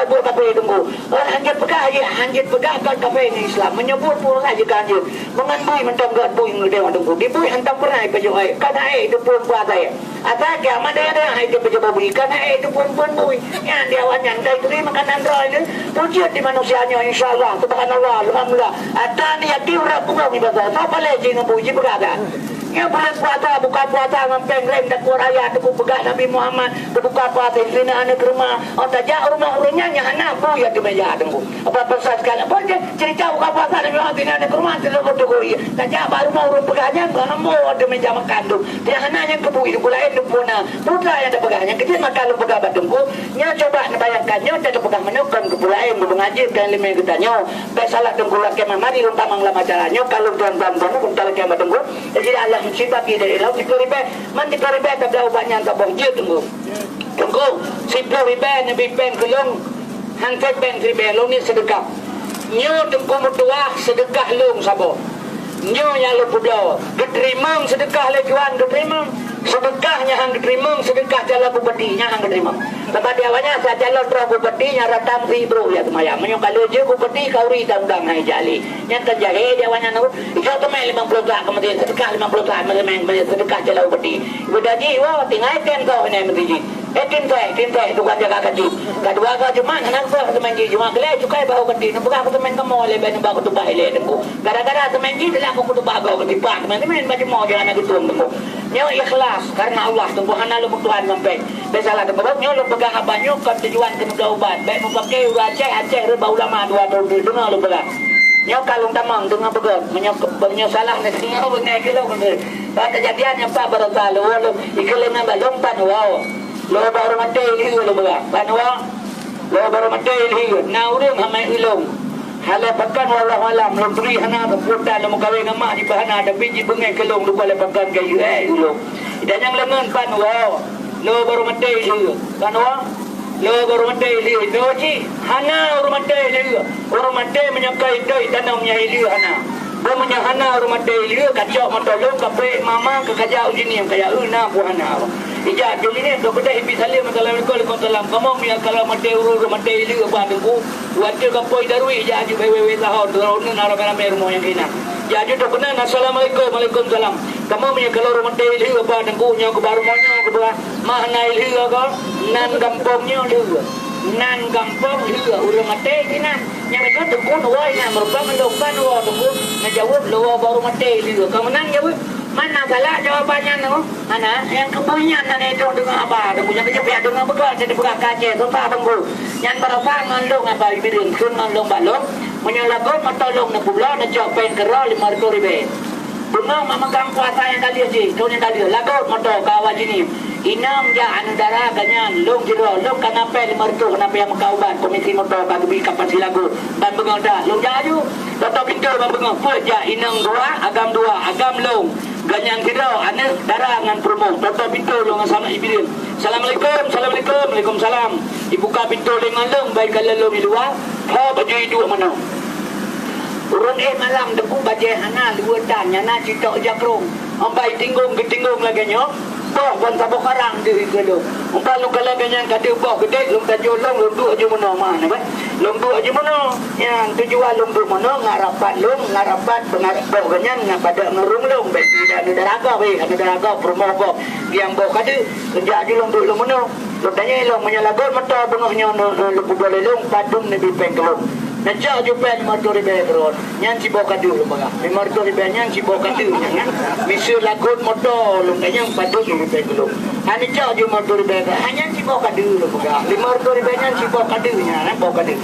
buat kafe tunggu hanjit pegah kafe ni Islam menyebut pun saja ganjil mengandui mentang gad bui ngede tunggu dibui hantam pernah baju ai kan ai itu pun buat saya ata ke mana ada hai itu baju bui kan ai itu pun bui yang dia wanyan dari terima makanan roh itu wujud di manusianya insyaallah subhanallah alhamdulillah ada ni yakin orang bunga ni bahasa apa lagi dengan puji berada ya buka puasa ngampeng rem dak ayat tu begah Nabi Muhammad buka puasa sini anak rumah otak jauh rumah-rumahnya nya anak bu ya di meja tunggu apa pesan sekali apa je cerita buka puasa Nabi Muhammad sini anak rumah tu tu tak jauh baru mau rumah begahnya mau di meja makan tu dia anaknya ke bu itu pula itu puna putra yang ada begahnya kecil makan lu begah batungku nya coba bayangkannya tak begah menukan ke pula yang mengaji dan lima kitanya salah tunggu lagi mari lu tamang lama jalannya kalau tuan-tuan pun kalau ke batungku jadi Allah musibah dari laut 10 ribu man 10 ribu tak ada ubatnya tak bonjir tunggu 10 ribu Nabi pen kelong hantar pen ribu long ni sedekah nyo tunggu mutua sedekah long sabo nyo yang lu pulau diterima sedekah lejuan diterima sedekahnya hang diterima sedekah jalan bupatinya hang diterima tempat dia banyak saya jalan terang bupatinya ratam bro ya temayam menyo kalau je bupati kauri undang hai jali yang terjahe dia banyak nu itu temai 50 tak kemudian sedekah 50 tak memang sedekah jalan bupati udah ji wah tinggal ten kau ini menteri tintai tu kan jaga kaji kedua ka cuma anak saya teman ji cuma kele cukai bau kedi nu bukan aku teman kamu le ben bau tu baile tengku gara-gara teman ji dah aku tu bago kedi pak teman baju mau jangan aku tunggu nyo ikhlas karena Allah Tuhan lu Tuhan sampai besalah tempat nyo lu pegang abanyo kan tujuan kena ubat baik memakai Aceh reba ulama 2 tahun dengar lu pegang nyo kalung tamang dengan pegang menyosalah ni singa bengai kilo kan kejadian yang Pak Barotalu lu ikelenan balong panwao lo baru mati ini lo pegang panwao lo baru mati ini na urang hamai ilong hala pakan wallah malam lo beri hana keputan lo mukawin nama di bahana ada biji bengai kelong lo boleh pakan kayu ilong dan yang lengan panwao lo baru mati ini panwao lo baru mati ini doji hana baru mati ini baru mati menyakai doi tanamnya ini hana Bumanya hana rumah deli kacau matolong kape mama ke kajau sini yang kaya una bu hana. Ija jadi ni do kedai bi salim salam ko ko salam kamu mi kalau mate uru rumah deli ba dengku wajib kapoi darui ija ju wewe tahu drone nara mera mer mo yang kina. Jadi do kena assalamualaikum waalaikumsalam. Kamu mi kalau rumah deli ba dengku nya ko baru mo nya ko ba mahna ili ko nan kampungnya lu. Nan kampung lu urang mate kina. Yang mereka tekun wahnya merupakan mendokkan wah tunggu menjawab luar baru mati itu kamu nang jawab mana salah jawabannya tu mana yang kebanyakan nana itu dengan apa tunggu yang kejepit dengan betul jadi buka kaca tempat tunggu yang berapa ngalung apa ibirin kun ngalung balong menyalakan matolong nak pulau nak copen kerol 500 ribu bunga memegang kuasa yang kali aja kau yang kali lagu motor kawan sini inam ja anu darah ganyan long jero long kanapa 500 kenapa yang mengkauban komisi motor bagi kapan silagu dan bengoda long jaju toto pintu bengo pun ja inam 2 agam 2 agam long ganyan jero anu darah ngan promo toto pintu long sama ibidin assalamualaikum waalaikumsalam dibuka pintu dengan long baik kalau long di luar ha baju itu mana urang malam deku baje hana dua dan nyana citok jakrong ambai tinggung lagi nyo boh pun sabok karang diri kedo umpal lu kalau ganyan kade boh gede lu tajo long lu aja mono mana ba lu aja mono yang tujuan lu mono ngarapat pengarap boh ganyan ngapada ngurung lu baik tidak ada daraga promo boh yang boh kade kerja aja lu mono lu tanya lu menyalagon mata bengahnya lu boleh lu padung nabi pengkelung Najak jupan 500 ribu nyan si bawa kadu baga 500 ribu nyan si bawa kadu nyan misal lagut motor lu kanyang padung ribu belum Ani jauh cuma 2,000. Hanya si bawa kadu lu pegah. 5,000 nya si bawa kadunya, nak bawa kadu.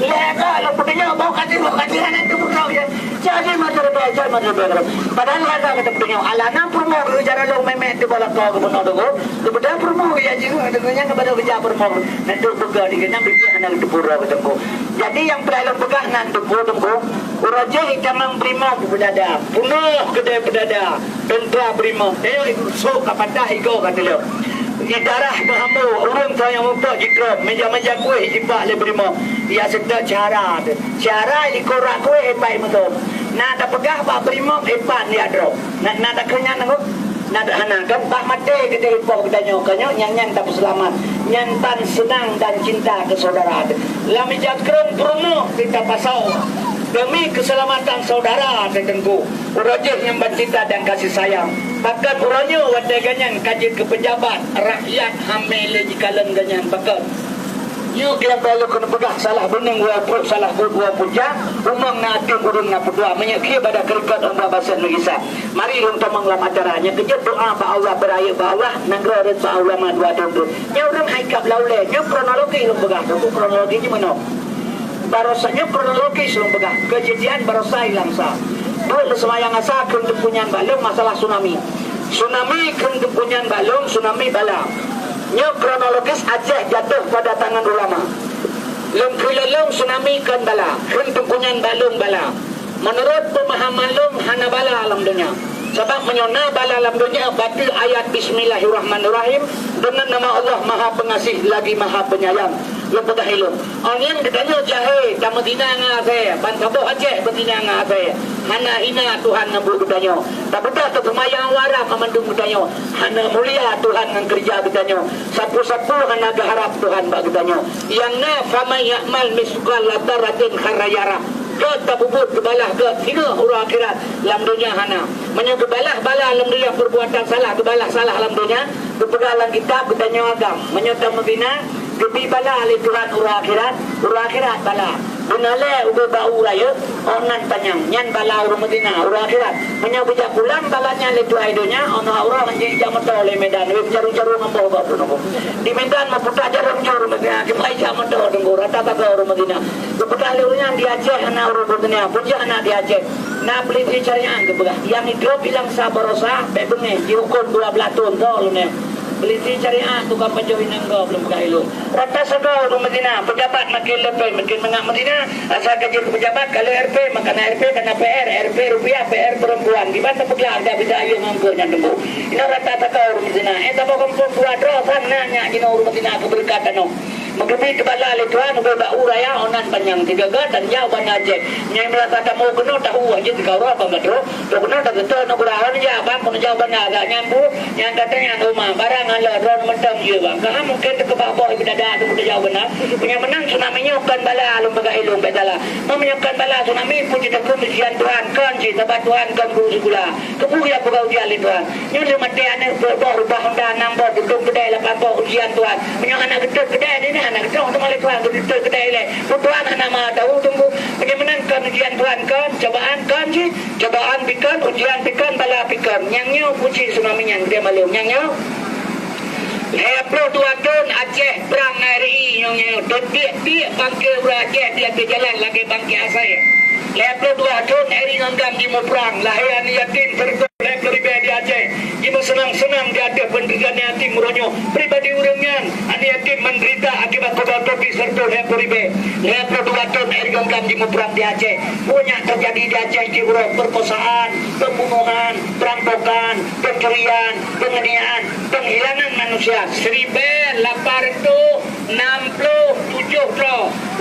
Lega lu pedenya bawa kadu anak tu pegah je. Jadi 5,000. Padahal lega kata pedenya. Alana promo cara lu memet di bola kau ke benar tu. Lu benda promo ya jiwa dengannya kepada kerja promo. Nanti pegah di kena beli anak tu pura ketemu. Jadi yang perlu pegah nanti pura temu. Uraje ikamang primo pedada. Punuh kedai pedada. Tentera primo. Tengok so kapadah iko kata lu. Idarah berhambu orang tu yang mumpuk jikro meja-meja kuih jipak le primo. Ia sedar cara dikorak kuih hepai betul. Nak tak pegah pak primo hepan dia dro. Nak tak kenyang nengok. Nak tak hanakan pak mati kita hipok kita nyokanyo nyang tak selamat. Nyantan senang dan cinta ke saudara. Lami jakron promo kita pasau. Demi keselamatan saudara tertentu. Urajih yang bercinta dan kasih sayang. Bahkan uranya wadai ganyan kaji ke pejabat rakyat hamil jikalan ganyan bahkan. Yu kira perlu kena pegah salah benang walaupun salah dua puja. Umang nak urung nak berdua menyekir pada kerikat umbah bahasa Indonesia. Mari untuk menglam acaranya. Kejap doa ba Allah beraya bawah. Nanggara dan ba Allah madua tuntuk. Nya orang haikap laule. Nya kronologi lu pegah. Itu kronologinya mana? Barosanya kronologis lu pegah. Kejadian barosa hilang sah. Boleh semayang asa kentepunyan balong masalah tsunami. Tsunami kentepunyan balong, tsunami bala. Nya kronologis Aceh jatuh pada tangan ulama. Lung kelelong tsunami kan bala, kentepunyan balong bala. Menurut pemahaman lung hana bala alam dunia. Sebab menyona bala alam dunia baca ayat Bismillahirrahmanirrahim dengan nama Allah Maha Pengasih lagi Maha Penyayang. Lepas hilum. Orang katanya jahe, dah Medina ngase, bantaboh Aceh Medina ngase. Hana hina Tuhan nambut katanya. Tak betul tersemayang warak memandung katanya. Hana mulia Tuhan yang kerja katanya. Sapu-sapu hana gaharap Tuhan bak katanya. Yang na fama ya'mal misqal dzarratin kharayara. Kata bubut kebalah ke hingga huruf akhirat dalam dunia hana. Menyo kebalah bala dalam dunia perbuatan salah, kebalah salah dalam dunia. Kepegalan kitab katanya agam. Menyo Medina Gebi bala ali Tuhan urah akhirat bala. Bunale ube bau raya, onan panjang, nyan bala urah Medina, urah akhirat. Menyabujak pulang balanya le Tuhan idonya, ona urah menjadi jamatau le Medan, we jaru-jaru ngambau bapu nunggu. Di Medan maputak jarum-jarum Medina, kemai jamatau nunggu, rata-rata urah Medina. Kepegal urahnya di Aceh, anak urah Medina, puja anak di Aceh. Nah peliti carian kepegah, yang hidup bilang sabarosa, bebengnya, dihukum 12 tahun tau lu ne. Peliti syariah tukang penjauhin engkau belum berkailu. Rata segau di Medina, pejabat makin lebih, makin mengak Medina. Asal kerja ke pejabat, kalau RP, makan RP, kena PR, RP rupiah, PR perempuan. Di mana peglah ada beda ayu mampunya tunggu. Ini rata segau di Medina. Tapi kalau buat rosan nanya di Medina keberkatan. Mengepi kepala oleh Tuhan, berbak uraya, onan panjang 3 dan jauh Aceh. Yang merasa kamu kena tahu aja 3 orang apa betul. Tu kena tak betul, nak berawan je, abang pun jauh benar agak nyampu. Yang katanya rumah, barang ala, drone mentang je bang. Kalau mungkin terkebabak ibu dada tu pun jauh benar. Punya menang tsunami-nya bukan bala, alum bagai ilung betala. Menyokkan bala tsunami pun kita kumisian Tuhan, kan je, sebab Tuhan kan guru segala. Kebuya pegau dia oleh Tuhan. Yang mati anak berubah Honda 6 bor, gedung kedai 8 bor ujian Tuhan. Punya anak gedung kedai ni anak kita untuk malik Tuhan kita kedai le. Tuhan nama tahu tunggu bagaimana kan ujian Tuhan kan cobaan kan je cobaan pikan ujian pikan bala pikan nyangnya puji tsunami yang dia malu nyangnya Heplo tuan Aceh perang RI nyangnya dia bangke ura Aceh dia ke jalan lagi bangke saya. Heplo tuan RI nganggang di perang lahian yakin terus pribadi Aceh ibu senang-senang di ada pendirian yatim meronyo pribadi urangnya ani yatim menderita akibat kopi serta heporibe heprodulaton ergangkan di perang di Aceh punya terjadi di Aceh di urang perkosaan pembunuhan perampokan pencurian penganiayaan penghilangan manusia 1867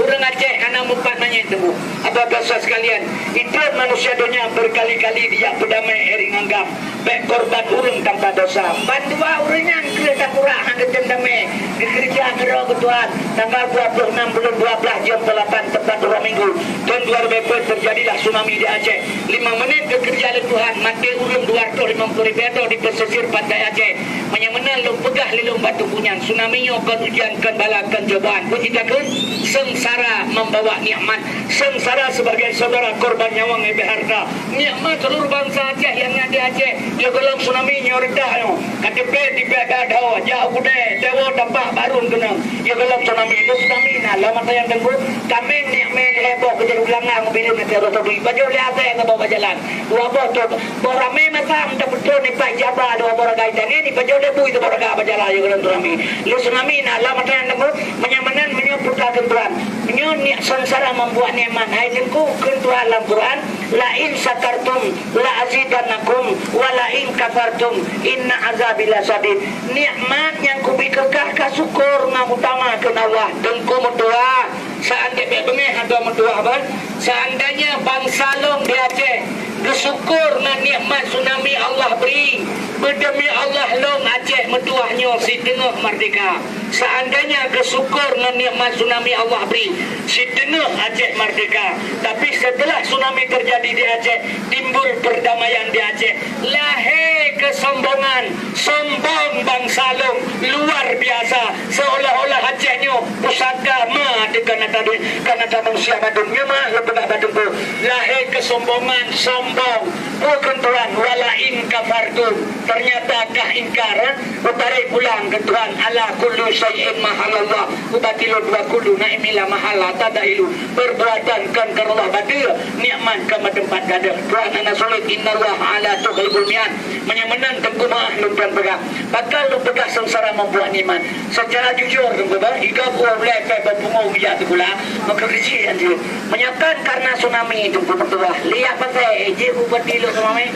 urang Aceh anak mupat nanya itu apa bahasa sekalian itu manusia dunia berkali-kali dia berdamai eringanggam baik korban urang tanpa dosa bandua uringan kereta kurang ada dendame dikerja kira ketuan tanggal 26 bulan 12 jam 8 tepat 2 minggu tahun 2000 terjadilah tsunami di Aceh 5 menit kekerja oleh Tuhan mati urang 250 meter di pesisir pantai Aceh menyemenal lu pegah lilung batu punyan tsunami nyo kan ujian kan balakan cobaan pun kita kan sengsara membawa nikmat. Sengsara sebagai saudara korban nyawang ibu harta. Nikmat seluruh bangsa Aceh yang ada Aceh. Dia gelam tsunami nyordah yo. KTP di Bedado jauh kude dewa dapat barun kena. Dia gelam tsunami itu tsunami nah lama tayang tengku. Kami nikmat heboh kerja ulangan mobil nanti harus beli baju lihat yang bawa jalan. Dua botol borame macam betul ni Pak Jabah dua borang kaitan ini baju debu itu borang apa jalan yo gelam tsunami. Lu tsunami nah lama tayang tengku menyamanan menyebutkan Tuhan. Nyonya sengsara membuat nikmat. Hai tengku Tuhan dalam Quran la in syakartum la azidannakum wa la in kafartum inna azabi lasadid. Nikmat yang kubikekah ka syukur ngutamakeun Allah tengku mendoa seandainya bengeh ada mendoa ban seandainya bangsa long di Aceh bersyukur na nikmat tsunami Allah beri berdemi Allah long Aceh mendoanya si tengah merdeka. Seandainya bersyukur na nikmat tsunami Allah beri si tengah Aceh merdeka. Tapi setelah tsunami terjadi di Aceh timbul perdamaian di Aceh. Lahir kesombongan, sombong bangsa long luar biasa seolah-olah Acehnya pusaka ma dengan tadi karena manusia badungnya mah lebih badungku lahir kesombongan sombong bukan Tuhan walain kafartum ternyata kah ingkar utarai pulang ke Tuhan ala kullu syai'in mahalallah ubatilu dua kullu naimila mahala tadailu perbuatan kan karena badir nikmat kama tempat gada Tuhan anak sulit innallah ala tughibul mi'an menyemenan tengku maah lumpan pegah bakal lu pegah sengsara membuat nikmat secara jujur tengku bah hingga buah lepe berpungung bijak tegula maka kerja anjir menyakan karena tsunami tengku bertuah lihat pasai je bupati lu tsunami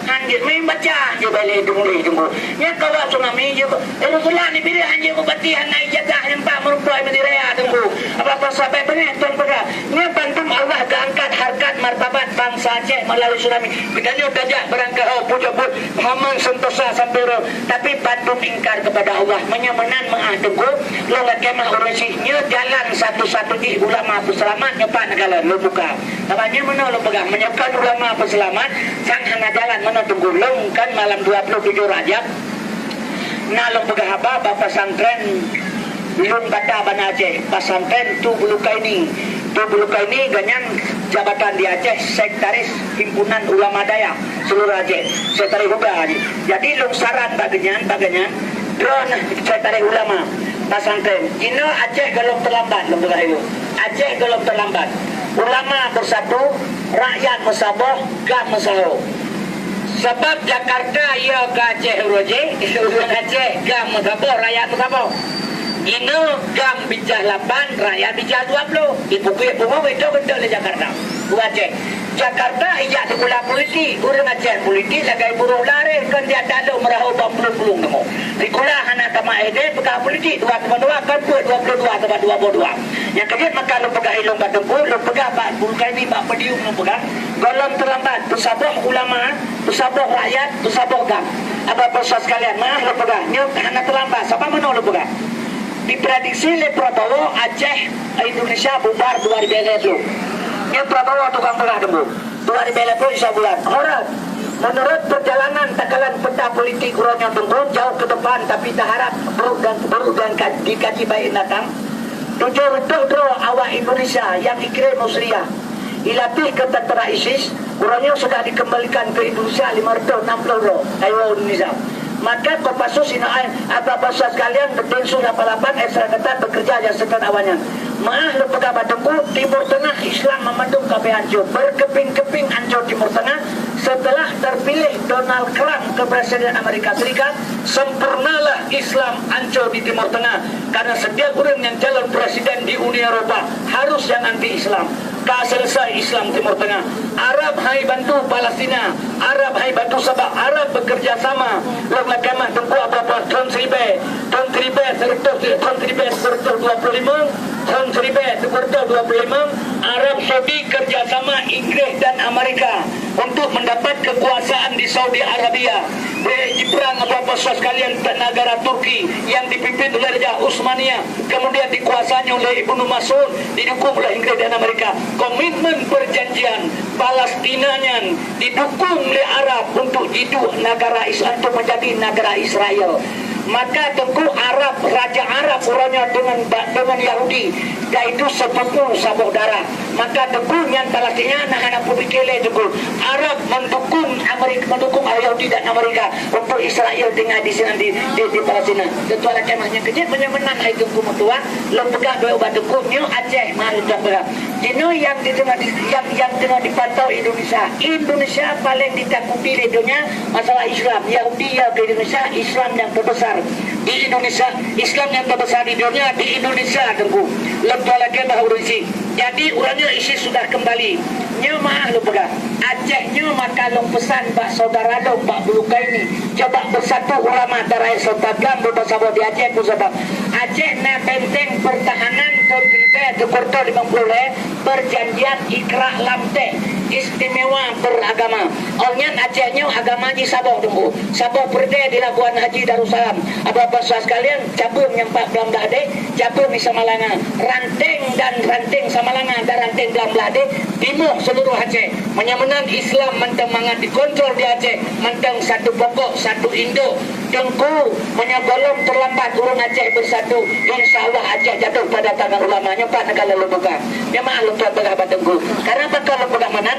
anjir main baca je balik tunggu nya kawa tsunami je Rasulullah ni pilih anjir bupati naik jatah nampak merupai mendiraya tengku apa-apa sampai benar tuan pegah nya bantam Allah keangkat harkat martabat bangsa Aceh melalui tsunami bedanya dajak berangkat puja-puj haman sentosa sampai tapi bantu ingkar kepada Allah menyamanan mengatengku longat kemah urusihnya jalan satu-satu di ulama peselamat nyepak negara lu buka namanya mana lu pegang menyekat ulama peselamat sang hana jalan mana tunggu long kan malam 27 Rajab nah lu pegang apa bapak santren belum kata Bana Aceh pasantren tu bulukaini ganyan jabatan di Aceh sekretaris himpunan ulama daya seluruh Aceh sekretaris juga jadi lungsaran baganyan drone sekretaris ulama pasantren ini Aceh gelom terlambat Aceh gelom terlambat ulama bersatu rakyat mesaboh gak mesaho sebab Jakarta ia ke Aceh roje Aceh gak mesaboh rakyat mesaboh ini gam bijah 8 rakyat bijah 20 ibu-ibu itu betul di Jakarta Aceh Jakarta ijak sekolah politik urang Aceh politik lagai burung lari kan dia tak ada merahau bambulung nemu sekolah anak tamak ede pegah politik 2,2 kan 22 tambah 22 yang kedua maka lu pegah ilung batengku lu pegah bak bulkai ni bak pedium lu pegah golong terlambat bersaboh ulama bersaboh rakyat bersaboh gam apa proses sekalian mah lu pegah nyok anak terlambat siapa mana lu pegah diprediksi oleh Prabowo Aceh Indonesia bubar 2020 ini Prabowo tukang pegah dulu 2020 bisa bulan orang menurut perjalanan takalan peta politik urangnya tunggu jauh ke depan tapi tak harap buruk dan dikaji baik datang tujuh betul awak Indonesia yang dikirim Musliah dilatih ke tentara ISIS urangnya sudah dikembalikan ke Indonesia 560 ayo Indonesia maka Kopassus Sinai apa bahasa sekalian bertensu 88 ekstra ketat bekerja yang sekat awalnya maah lepega batengku Timur Tengah Islam memandung kabeh hancur berkeping-keping hancur Timur Tengah setelah terpilih Donald Trump ke Presiden Amerika Serikat sempurnalah Islam hancur di Timur Tengah karena setiap orang yang calon presiden di Uni Eropa harus yang anti Islam tak selesai Islam Timur Tengah Arab hai bantu Palestina Arab hai bantu Sabah Arab bekerja sama lewat kemah tengku apa-apa tahun 1000 serta 25 tahun 1000 serta 25 Arab Saudi kerjasama Inggris dan Amerika untuk mendapat kekuasaan di Saudi Arabia di perang apa-apa sekalian negara Turki yang dipimpin oleh Raja Utsmaniyah kemudian dikuasai oleh Ibnu Mas'ud didukung oleh Inggris dan Amerika komitmen perjanjian Palestinanya didukung oleh Arab untuk hidup negara Islam untuk menjadi negara Israel maka tengku Arab, Raja Arab orangnya dengan Yahudi, dan itu sepupu saudara. Maka tengku yang Palestina nak publikele tengku Arab mendukung Amerika, mendukung Yahudi dan Amerika untuk Israel tinggal di sini di Palestina. Tentu ada kemahnya kecil menang hai tengku mutua lembaga dua ubat tengku New Aceh mahal lembaga. Dino yang tengah dipantau Indonesia paling ditakuti di dunia masalah Islam. Yahudi yang di Indonesia, Islam yang terbesar di Indonesia, Islam yang terbesar di dunia di Indonesia tengku. Lepas lagi bahawa isi. Jadi orangnya isi sudah kembali. Nya maah lembaga. Acehnya maka long pesan bak saudara long bak bulukai ini. Coba bersatu ulama darah Sultan bersama di Aceh pun sebab Aceh na benteng pertahanan ke Korto 50 perjanjian Ikra Lamte istimewa beragama. Orangnya Acehnya agama di Sabah tunggu. Sabah perde di Labuan Haji Darussalam. Apa-apa sekalian cabung yang 14 ade, cabung di Samalanga, ranting Samalanga dan ranting dalam Belade timur seluruh Aceh. Menyamenang Islam mentang mangat dikontrol di Aceh, mentang satu pokok, satu induk. Tengku menyebelum terlambat urung Aceh bersatu. InsyaAllah Aceh jatuh pada tangan ulama. Nyempat negara lembaga. Memang lupa berhabat tengku. Karena bakal lembaga mana?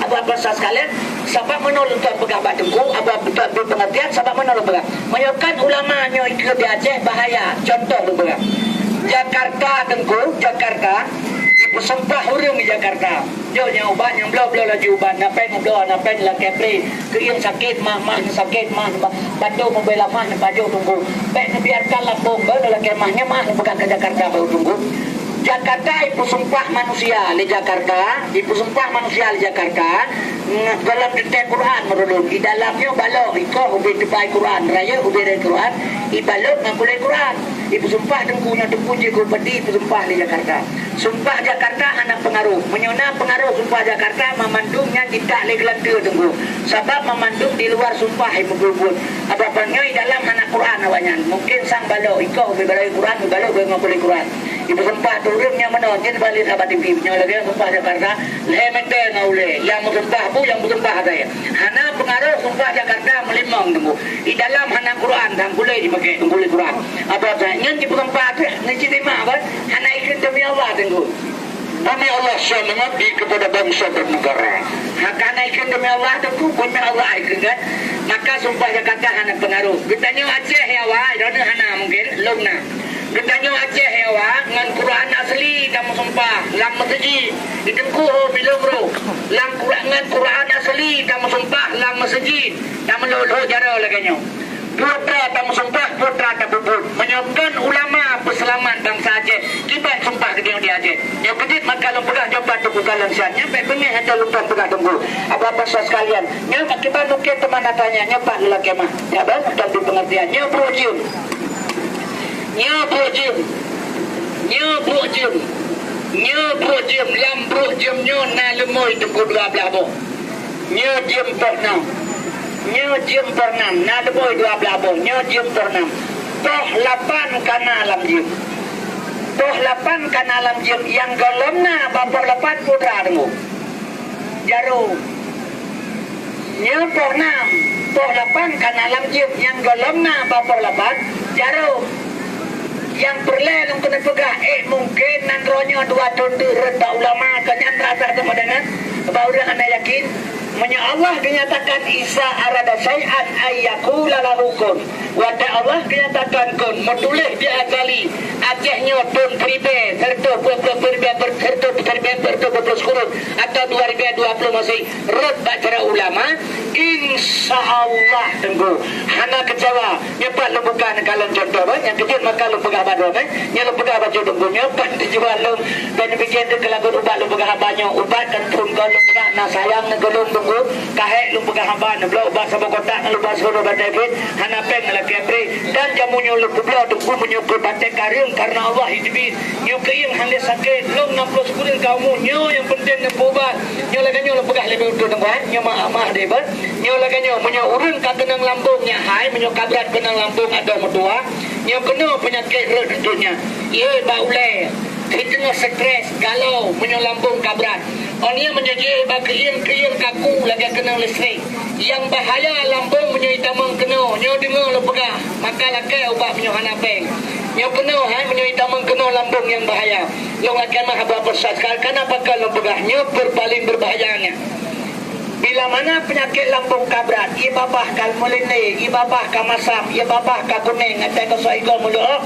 Apa-apa sekalian, sebab menolak untuk pegang tengku, apa-apa pengertian, sebab menolak pegang. Menyebabkan ulamanya ikut di Aceh bahaya. Contoh lembaga. Jakarta tengku, Jakarta. Bersumpah hurung di Jakarta. Jauhnya ubat yang belum lagi ubat. Napen lah kepri. Kering sakit mah sakit mah. Batu membela mah baju tunggu. Baik biarkanlah bomba dalam kemahnya mah bukan ke Jakarta baru tunggu. Jakarta ibu sumpah manusia di Jakarta, dalam detail Quran merulung di dalamnya balok iko ubi depai Quran raya ubi dari Quran ibalok ngapulai Quran ibu sumpah tengkunya tengku jiku peti ibu sumpah di Jakarta. Sumpah Jakarta anak pengaruh menyona pengaruh sumpah Jakarta memandungnya tidak legelan ke tengku sebab memandung di luar sumpah ibu bulbul apa-apanya di dalam anak Quran awalnya mungkin sang balok iko ubi balok Quran balok ubi ngapulai Quran ibu sumpah turunnya menonjol balik sahabat TV lagi sumpah Jakarta lemete ngaule yang sumpah bu yang sumpah saya hana pengaruh sumpah Jakarta melimang tunggu di dalam hana Quran dan boleh dipakai boleh Quran apa yang di sumpah tu nanti terima apa hana ikut demi Allah tunggu demi Allah selamat di kepada bangsa dan negara hana ikut demi Allah tunggu demi Allah ikut kan maka sumpah Jakarta hana pengaruh ditanya Aceh ya wah itu hana mungkin longna Ketanya Aceh ya wak, dengan Quran asli kamu sumpah, lang masjid, ditengku bila bro, lang dengan Quran asli kamu sumpah, lang masjid, kamu lolo jara lagi putra kamu sumpah, putra kabubut, menyebabkan ulama berselamat bangsa Aceh, kibat sumpah ke dia Aceh, yang kedit maka lumpegah coba tunggu kalian siatnya, baik bengih ada lupa pegah tunggu, apa-apa sekalian, yang akibat mungkin teman datanya, nyepak lelaki mah, ya bang, dan di pengertiannya berujung. Nyebuk jem lambruk jemnya na lemoi tengku 12 boh jem pernam na lemoi 12 boh jem pernam toh 8 kana alam jem yang galamna bapa 8 putra tengku jaru pernam toh 8 kana alam jem yang galamna bapa 8 jaru yang berlelong kena pegah mungkin nanronya 2 tundu rendah ulama kanyan rasa sama dengan baru anda yakin Menya Allah dinyatakan Isa arada syai'an ayyakula lahukun. Wada Allah dinyatakan kun metulis dia azali Acehnya pun peribe serta berkurun atau 2020 masih rot bacara ulama insyaallah tunggu hana kecewa nyepat lembukan kalau contoh yang kecil maka lembugah badon nya lembugah baju tunggunya pan dijual lem dan bikin ke lagu ubat lembugah banyak ubat kan pun kalau lembugah na sayang negolong tunggu kahek lembugah hamba neblo ubat sama kotak lepas suruh David hana peng lagi apri dan jamunya leblo tunggu menyukur batek karim karena Allah hidupi nyukain hanya sakit long 60 kulit kamu nyo yang penting nempubat nyo lagi nyo lembugah lebih untuk tengah nyo mah debat nyo lagi nyo menyo urun ka kenang lambungnya hai menyo kabrat kenang lambung ada mertua nyo kena penyakit redutnya ye baule hitnya stres galau menyo lambung kabrat Onia menjadi bagian kaku lagi kenang listrik. yang bahaya lambung punya hitamang kena nyo dengar lo pegah maka lakai ubat punya hanapeng nyo kena punya hitamang kena lambung yang bahaya lo akan mah apa sat kenapa kalau pegah nyo berpaling berbahayanya bila mana penyakit lambung kabrat ia babah kal molene ia babah ka masam ia babah ka kuning atai ka soigo mulo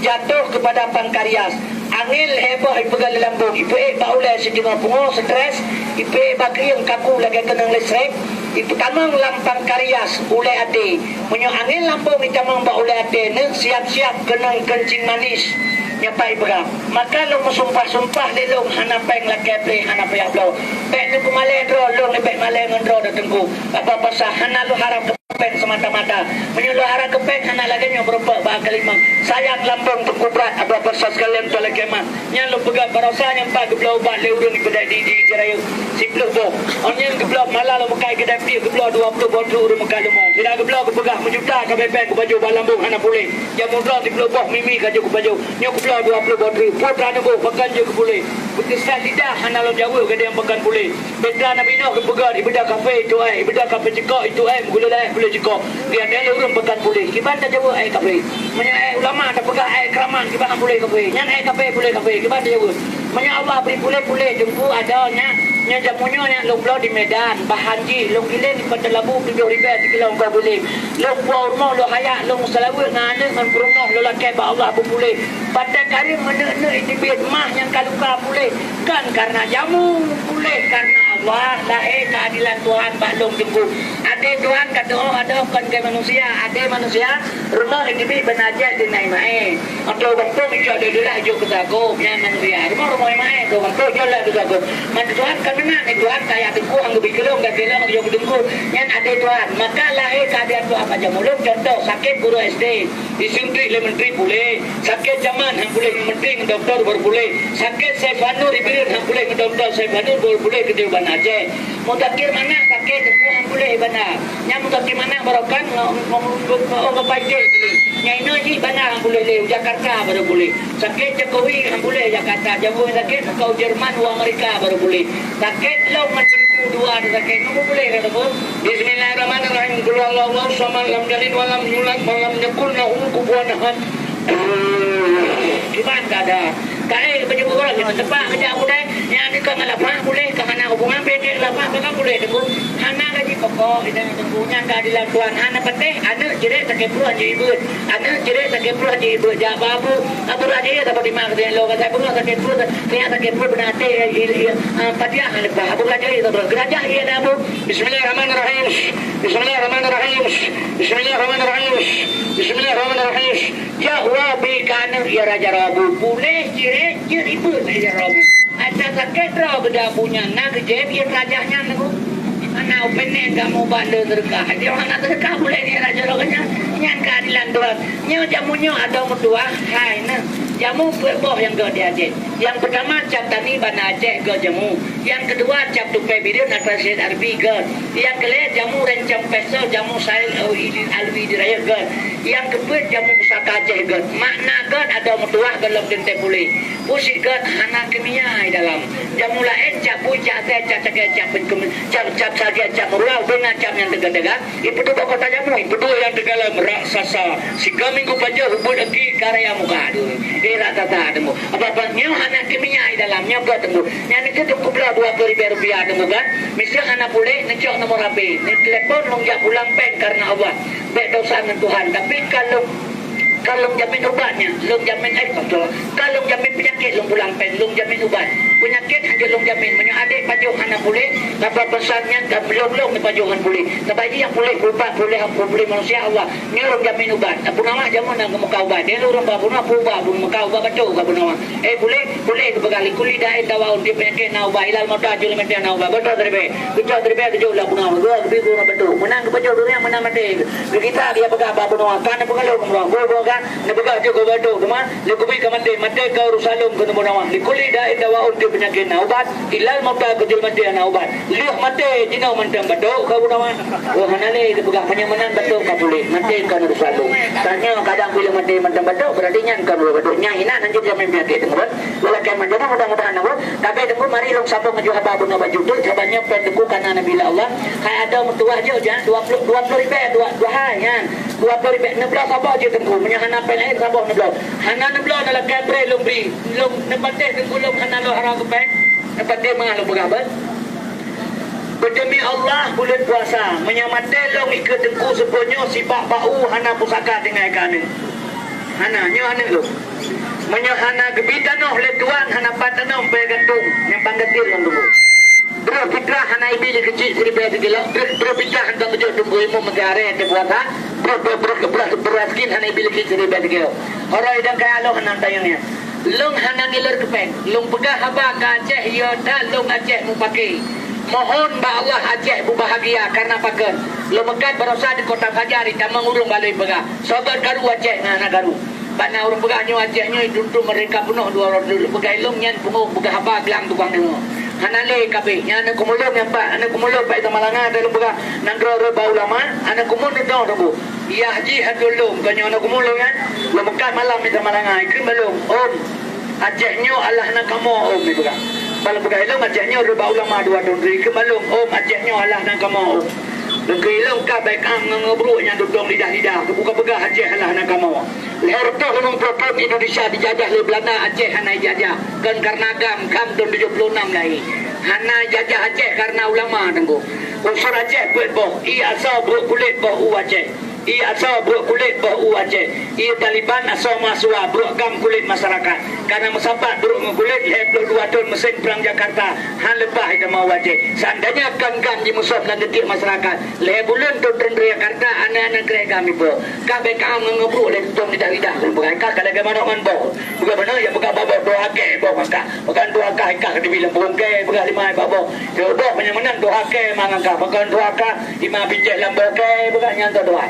jatuh kepada pankreas angil heboh ipegal lambung ipe baule sedima pungo stres ipe bakriang kaku lagi kena listrik ipe tamang lampang pankreas ule ade punyo angil lambung itamang ba ule ade ne siap-siap kena kencing manis nyapai berang maka lo sumpah-sumpah le long hanapeng la keple hanapaya blo pek nu kumale dro long le pek male ngendro da tengku apa pasah hana lo harap kepeng semata-mata menyo lo harap kepeng hana lagi nyo berupa ba kalimang sayang lambung tengku berat apa pasah sekalian to lagi mah nyan lo pegang barosa yang pa geblo ba le urung ibadai di jerayu siplo bo onyen geblo mala lo makai kedai pi geblo 20 botu urung makai lo mo bila geblo kepegang menjuta ka bepeng ku baju ba lambung hana boleh jamu dro di blo boh mimi ka ku baju nyo belah 20 botri putra nebo pekan je boleh berkesan lidah hana lo jauh ke dia pekan boleh betra nabi no ke pegan ibadah kafe itu ibadah kafe cekok itu gula dah boleh cekok dia ada urang pekan boleh kiban tak jauh kafe menya ulama tak pegang keraman kiban boleh kafe nyan kafe boleh kafe kiban jauh menya Allah beri boleh jumpu adanya nya jamunyo nya lo di Medan bahanji lo gile di pada labu 7 ribu kilo enggak boleh lo rumah lo hayak lo selalu ngane ngan rumah lo lakai ba Allah boleh pada kari mana-mana ini bid mah yang kaluka boleh kan karena jamu boleh karena Allah lahir keadilan Tuhan baklong jengku ada Tuhan kata ada kan ke manusia ada manusia rumah ini bid benajat di naik mae atau bangkong itu ada lah jo kezago yang manusia rumah mae tu bangkong jo lah kezago man Tuhan kan mana ni Tuhan kaya tengku ang lebih kelong dan kelong jo kedengku yang ada Tuhan maka lahir keadilan Tuhan macam mulut contoh sakit guru SD disuntik le menteri boleh sakit zaman hang boleh menteri doktor baru boleh sakit Saifanur ibir hang boleh doktor Saifanur baru boleh ke Dewan Aceh mutakir mana sakit depu hang boleh benar nya mutakir mana barokan ngomong baik nya ini benar hang boleh le Jakarta baru boleh sakit Jokowi hang boleh Jakarta Jokowi sakit kau Jerman wa Amerika baru boleh sakit lo macam dua ada sakit kamu boleh kata bu Bismillahirrahmanirrahim qul huwallahu samad lam yalid wa lam yulad wa lam yakul lahu kufuwan ahad Iman tak ada kai baju orang yang tepat kerja boleh yang ni kan lapang boleh kan anak hubungan pendek lapang kan boleh tunggu anak gaji pokok dan tunggunya keadilan Tuhan anak penting anak jerit sakit perut haji ibu anak jerit sakit perut haji ibu jak babu abu raja dapat dimak dia lo kata pun sakit perut dia sakit perut benate patiah lepas abu raja itu gerajah ia dah abu Bismillahirrahmanirrahim Bismillahirrahmanirrahim Bismillahirrahmanirrahim Bismillahirrahmanirrahim Yahwa bi kana ya raja rabu boleh jerit ibu raja rabu ada sakit raw beda punya nak jeb ia rajahnya nagu anak upene kamu bandel terkah dia orang nak terkah boleh dia raja roganya nyan keadilan Tuhan nyo jamunyo ada mertua hai nah jamu boh yang ke dia Aceh yang pertama cap tani bana Aceh ke jamu yang kedua cap tupai biru nak Presiden Arbi ke yang kelima jamu rencam peso jamu sail alwi diraya ke yang keempat jamu pusaka Aceh ke makna ke ada mertua ke dalam dente boleh pusik ke anak kimia dalam jamu lain cap puja teh cap cap saja cap murau dengan cap yang tegak-tegak itu tu kota jamu itu yang tegala raksasa si kami ku panjang hubung lagi karya muka dia tata temu apa nyo anak kimia dalamnya buat temu yang itu tu kubla 20,000 rupiah temu kan misal anak boleh ngecok nomor HP ni telepon longjak pulang pen karena Allah baik dosa dengan Tuhan tapi kalau jamin ubatnya long jamin kalau jamin penyakit long pulang pen long jamin ubat penyakit hanya long jamin punya adik pajuh anak boleh apa pesannya dan belum ni pajuhan boleh tapi yang boleh ubat boleh manusia Allah ni long jamin ubat apa nama jaman nak muka ubat dia orang babu nak ubah pun muka ubat betul apa nama boleh kebegali kulit dah dawa untuk penyakit na ubat ilal mata jual mata na ubat betul terbe tu lah pun nama gua betul menang kepajuh dunia menang mati kita dia pegang babu nama kan pegang gua kan nabaga jo go bado kuma le kubi kamande mate ka rusalum ko mo nawa li kulli da inda wa ulti mati penyakit na ubat ilal mata kejul mati na ubat liuh mati jinau mantam betul kau budawan oh hanale buka penyamanan betul kau boleh mati kau harus selalu tanya kadang bila mati mantam betul berarti nyan kau betulnya ina nanti dia penyakit tengok lelaki mantam mudah-mudahan nak tapi tengok mari long sabung ngaju haba buna baju tu cabanya pendeku kana nabi Allah hai ada mertua je jangan 20 ribu dua hai kan 20 ribu 16 apa je tengok menyahana lain sabung 16 hana 16 dalam kabre long beri long nepateh tengok long hana lo harang kepeng nepateh mengalu berapa berdemi Allah bulan puasa menyamate long ikut tengku seponyo sibak bau hana pusaka dengan ikan hana nyo hana lo menyahana gebitan noh le tuan hana patano pe gantung yang panggatil long dulu bro fitrah hana ibili kecil 1000 kilo bro fitrah hantang kejo tunggu imu megare te puasa bro skin hana ibili kecil 1000 kilo orang idang kaya lo hana tayangnya long hana ngiler kepeng long pegah haba ka Aceh yo dah long Aceh mu pakai mohon ba Allah Aceh bu bahagia karena pakan lo mekat berosa di kota Fajar tamang urung balai pegah sobat garu Aceh na garu bana urung pegah nyo Aceh nyo tuntu mereka penuh dua orang dulu pegah long nyan pungu pegah haba gelang tukang dengo hanale kabe nya na kumulong yang pa ana kumulong pa ita malanga dalam pegah nangro ro ba ulama ana kumun do do ya haji hadulum kanyo ana kumulong yan lo mekat malam ita malanga ikrim balong om Aceh nyo Allah na kamo om ni pegah kalau pegah ilong Aceh nyo ro ba ulama dua dondri kemalong om Aceh nyo Allah na kamo om Lengkailang kabai kang ngebruk nya dudong lidah-lidah kebuka pegah Aceh Allah nak kamu. Leher toh lumang propon Indonesia dijajah oleh Belanda Aceh hanai jajah kan karena agam kam tahun 76 lagi. Hanai jajah Aceh karena ulama tenggu. Unsur Aceh buat boh, i asal buat kulit boh Aceh. I asal buat kulit boh Aceh. I Taliban asal masua buat gam kulit masyarakat. Karena mesapat buruk kulit he 2 tahun mesin perang Jakarta han lebah itu mau Aceh. Seandainya gam di musuh dan detik masyarakat. Le bulan tu Jakarta anak-anak kami bo. Kabe kam ngebruk le tong lidah-lidah mereka kalau gimana man bo. Bukan benar ya bukan babo doa ke bo maka. Bukan doa ka ikak di bilang bongke bukan lima babo. Doa penyamanan doa ke mangangka bukan doa ka lima bijak lamboke bukan nyanta doa.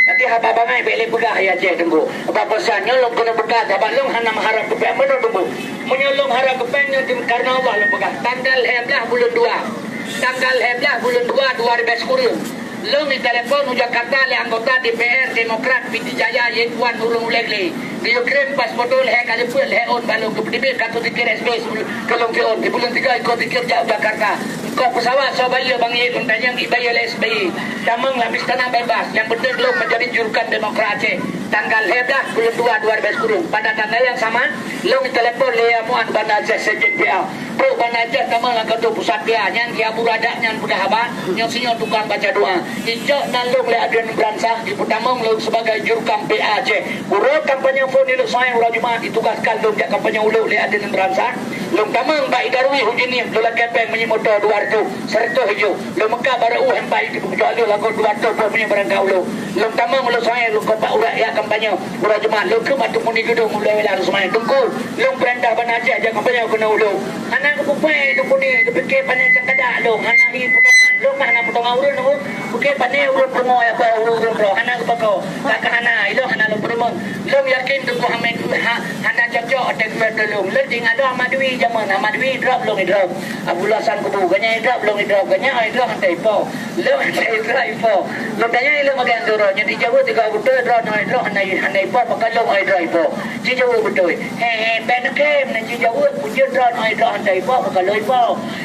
Nanti apa bangai beli pegah ya Aceh tunggu. Apa pesannya long kena pegah apa long hana mengharap kepeng mana tunggu. Menyolong harap kepengnya karena Allah long pegah. Tanggal 11 bulan 2. Tanggal 11 bulan 2 2010. Long di telefon Jakarta le anggota DPR Demokrat Piti Jaya Yetuan Ulung Ulegli. Di Ukraine pas botol he kali pun he on balong ke PDB katu dikir SBS kalau ke on di bulan 3 ikut dikir jauh Jakarta. Kau pesawat so bayi bang ye untanya ibayal SBI. Tamang lapis tanah bebas yang betul belum menjadi jurukan Demokrat Aceh. Tanggal 11 bulan 2 2010 pada tanggal yang sama long di telefon le amuan Banda Aceh SJPA. Pro Banda Aceh tamang lah ketua pusat dia nyan ki abu radak nyan budak haba yang sinyo tukang baca doa. Ijak nalung le Adrian Bransah di Putamong lo sebagai jurukam PA Aceh. Urut kampanye phone ni saya urang Jumaat ditugaskan lo jak kampanye ulu le Adrian Bransah. Long tamang baik darui hujini lo la kepeng menyimoto 200 serto hijau. Lo Mekah baru hempai di kecuali lagu 200 punya berangkau lo. Long tamang lo saya lo kopak urat ya kampanye urang Jumaat lo ke batu muni gedung mulai la semai tunggu. Long perintah Banda Aceh jak kampanye kena ulu. Hana kepupai tu puni kepikir panen cengkadak lo hana hi potongan lo hana potongan urun lo bukan panen urun promo ya ba urun pro hana kepakau tak hana ilo hana lo promo lo yakin tu ko hamen hana cocok tek betulung lo ding ada amadwi zaman amadwi drop lo drop abulasan kubu ganya drop lo drop ganya drop hantai po lo hantai drive po lo tanya ilo magan doro nya di jawa tiga betul drop no hanai po pakai lo drive po ci jawa betul he ben kem na ci jawa pujud drop no drop hantai po pakai lo po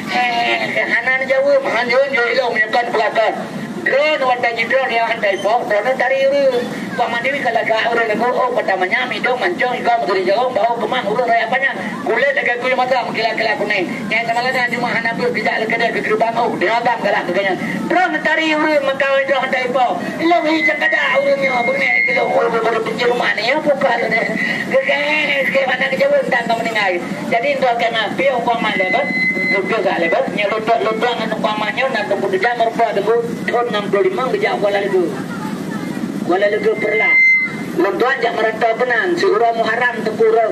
he hana jawa mahanjun yo ilo menyekan belakang drone wanda drone yang handai po drone dari uru pamandi kala ka uru lego oh pertamanya midong mancong iga mugri jago bau kemang uru raya apanya kulit dekat kulit mata kila-kila kuning yang semalam cuma hana tu tidak lekada ke gerbang oh dia agam galak keganya drone dari uru makau drone handai po lo hi cakada uru nyo bunyi kilo uru baru pinjir rumah ni ya pokok ada geges ke mana ke jawa tang meningai jadi ndo kena piau kuang mana kan juga lebat nyelotok lubang anu pamannya nak tunggu jam berapa tunggu tahun 65 ke Kuala Lumpur perlah Lentuan jak merantau tenang. Surah Muharram tempura,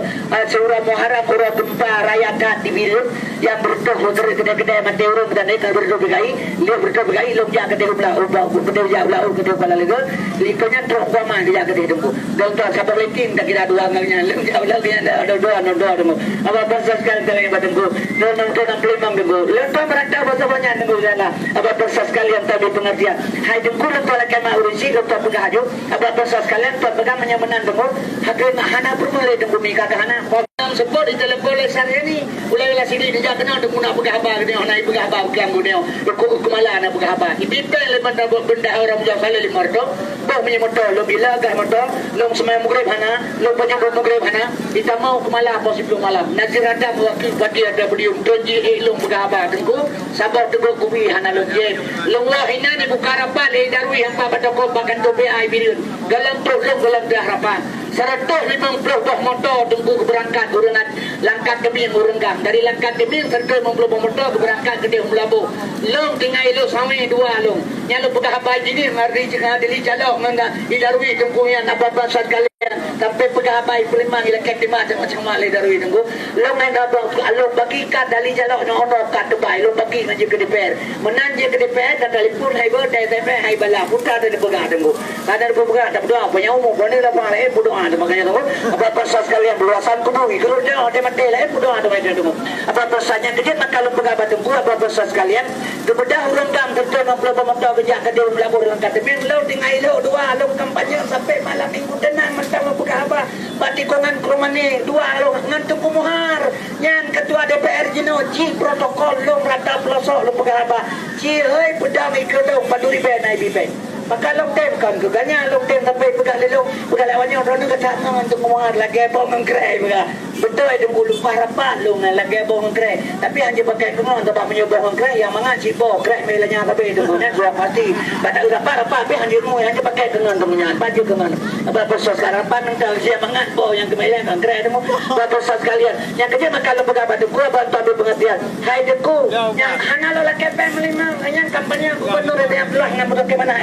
surah Muharram urang gempa rayakan di bilut yang bertuh kedai-kedai mati urang dan mereka bertuh begai, dia bertuh begai lom jak kedai ubah kedai jak ulah kedai kepala lega, likonya terus kuaman dia kedai tunggu. Dan tu sabar lekin tak kira dua nganya lom jak ulah dia ada dua tunggu. Apa pasal sekali yang batengku, dan untuk 65 tunggu. Lentuan merantau bahasa banyak tunggu sana. Apa pasal sekalian tadi pengertian. Hai tunggu lentuan lagi mau urusi lentuan pegaju. Apa pasal sekalian tu menyamanan tengok hakim hana permule tengok mika hana orang sebut di dalam polis hari ini ulah sini dia kenal tengok nak pegah apa dia nak pegah apa kelam dia kumala nak pegah apa ibipel benda benda orang jauh kali lima tu bah menyemotor lo bila gah motor lo semai mugrib hana lo penyambut mugrib hana kita mau kumala apa sebelum malam nazir ada mewakil bagi ada beliau tunji lo pegah apa tengok sabar tengok kubi hana lo je lo wahina ni buka rapat le darui hampa pada kau bahkan tu ai bilun galang tu galang dah harapan 150 buah motor tunggu berangkat urangan langkat keming uranggang dari langkat keming 150 buah motor berangkat ke dia Melabu long tinggal lu sawi dua long yang lu pegah apa ini mari jika dili jalok mangga idarwi tunggu yang apa sat kalian sampai pegah apa pelimang ilakat di macam mak le darwi tunggu long main apa lu bagi kat dali jalok no ono kat tebai lu bagi ngaji ke DPR menanji ke DPR dan telefon hai ber DPR hai bala putar dari pegah tunggu ada pegah tak berdoa punya umum boleh lapang le berdoa makanya tu apa pasal sekalian beruasan kubu kalau dia ada mati lain berdoa tu macam tu apa pasalnya kejut maka lu pegabat tunggu apa pasal sekalian kebedah urang gam tertentu 60 motor kerja ke dia melabur dengan kata bin lu tinggal lu dua lu kampanye sampai malam minggu tenang mentang pegabat apa bati kongan kromane dua lu ngantuk kumuhar nyan ketua DPR jeno ci protokol lu rata pelosok lu pegabat ci heuy pedang ikelo paduri ben ai biben maka long tem kan ke ganya long tem sampai pegah lelong pegah lawannya orang nak cakap untuk menguat lagi apa mengkrai pegah betul itu bulu harapan long lagi apa mengkrai tapi hanya pakai kemon tempat menyoba mengkrai yang mengaji bo krai melanya tapi itu punya dua pasti pada apa tapi hanya rumah hanya pakai dengan temannya baju kemana apa proses harapan tentang dia mengat bo yang kemelan mengkrai itu apa proses sekalian yang kerja maka lo pegah batu gua bantu ambil pengertian hai deku yang hana lo lagi family memang yang kampanye gubernur dia peluang nak pakai mana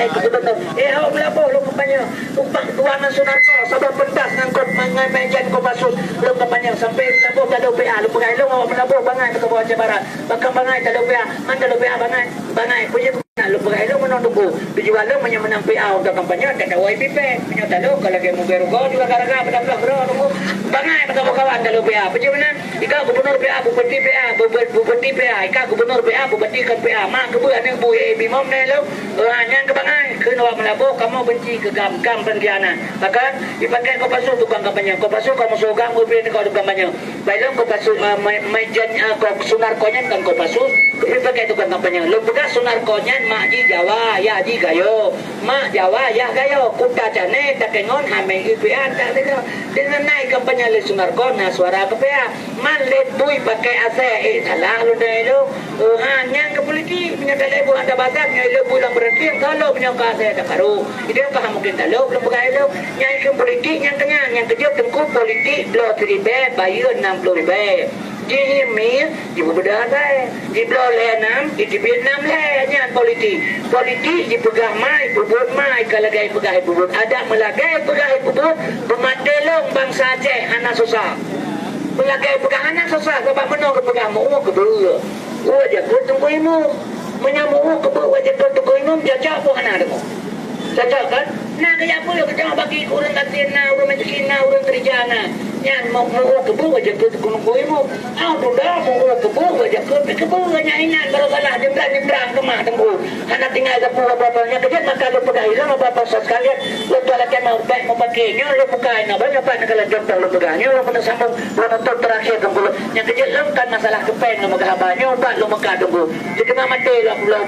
awak melapor lu kampanye upah tuanan Sunarko sabab pentas ngangkut mangai mejan ko pasut lu kampanye sampai melapor tak ada PA lu pegai lu awak melapor bangai ke bawah Barat bakang bangai tak ada PA man tak ada PA bangai punya lu pegai lu menang tunggu dijual lu menang PA untuk kampanye tak ada YPP menyata lu kalau ke mugeru go juga gara-gara bedak bro tunggu bangai pada kawan tak ada PA punya mana ika gubernur PA bupati PA bupati PA ika gubernur PA bupati kan PA mak kebu ane bu bimom ne lu hanya ke bangai kena melabur kamu benci ke gam pengkhianat maka dipakai kau pasuk tukang kampanye kau pasuk kamu sogang mobil kau tukang kampanye baiklah kau pasuk mejan kau Sunarkonya kan kau pasuk dipakai tukang kampanye lu pegas Sunarkonya mak ji Jawa ya ji gayo mak Jawa ya gayo kuda cane tak kengon hameng IPA tak dengan naik kampanye le Sunarko na suara ke PA man le tui pakai ase salah lu deh lu hanya ke politik punya telebu ada batas lu pulang berhenti kalau punya saya ada baru itu paham mungkin tak lo belum pakai lo yang politik yang kenyang yang kerja tengku politik blow 3 bayar 60 Jihimi ibu berdaya di blow le 6 di Vietnam le yang politik di pegah mai bubut mai kalau gay pegah bubut ada melagai pegah bubut bermadelong bangsa Aceh anak susah melagai pegah anak susah sebab menang ke pegah mau ke beru wajah tunggu imu menyamuk ke wajah tunggu imu jajak pun anak demo cakap kan nak kaya apa yang kita bagi orang katin na orang miskin na orang terjana yan mau kebu wajah tunggu imu tu dah mau kebu wajah kebu nyanyian kalau salah jembrang kemah tunggu anak tinggal kebu apa-apanya kerja maka lu pegai lu apa-apa sekalian lu tualakan mau baik mau pakainya lu bukai na banyak apa nak kalau jempol lu pegahnya lu kena sambung lu nonton terakhir tunggu yang kerja lu kan masalah kepen lu megah abahnya lu mekah tunggu jika mati lu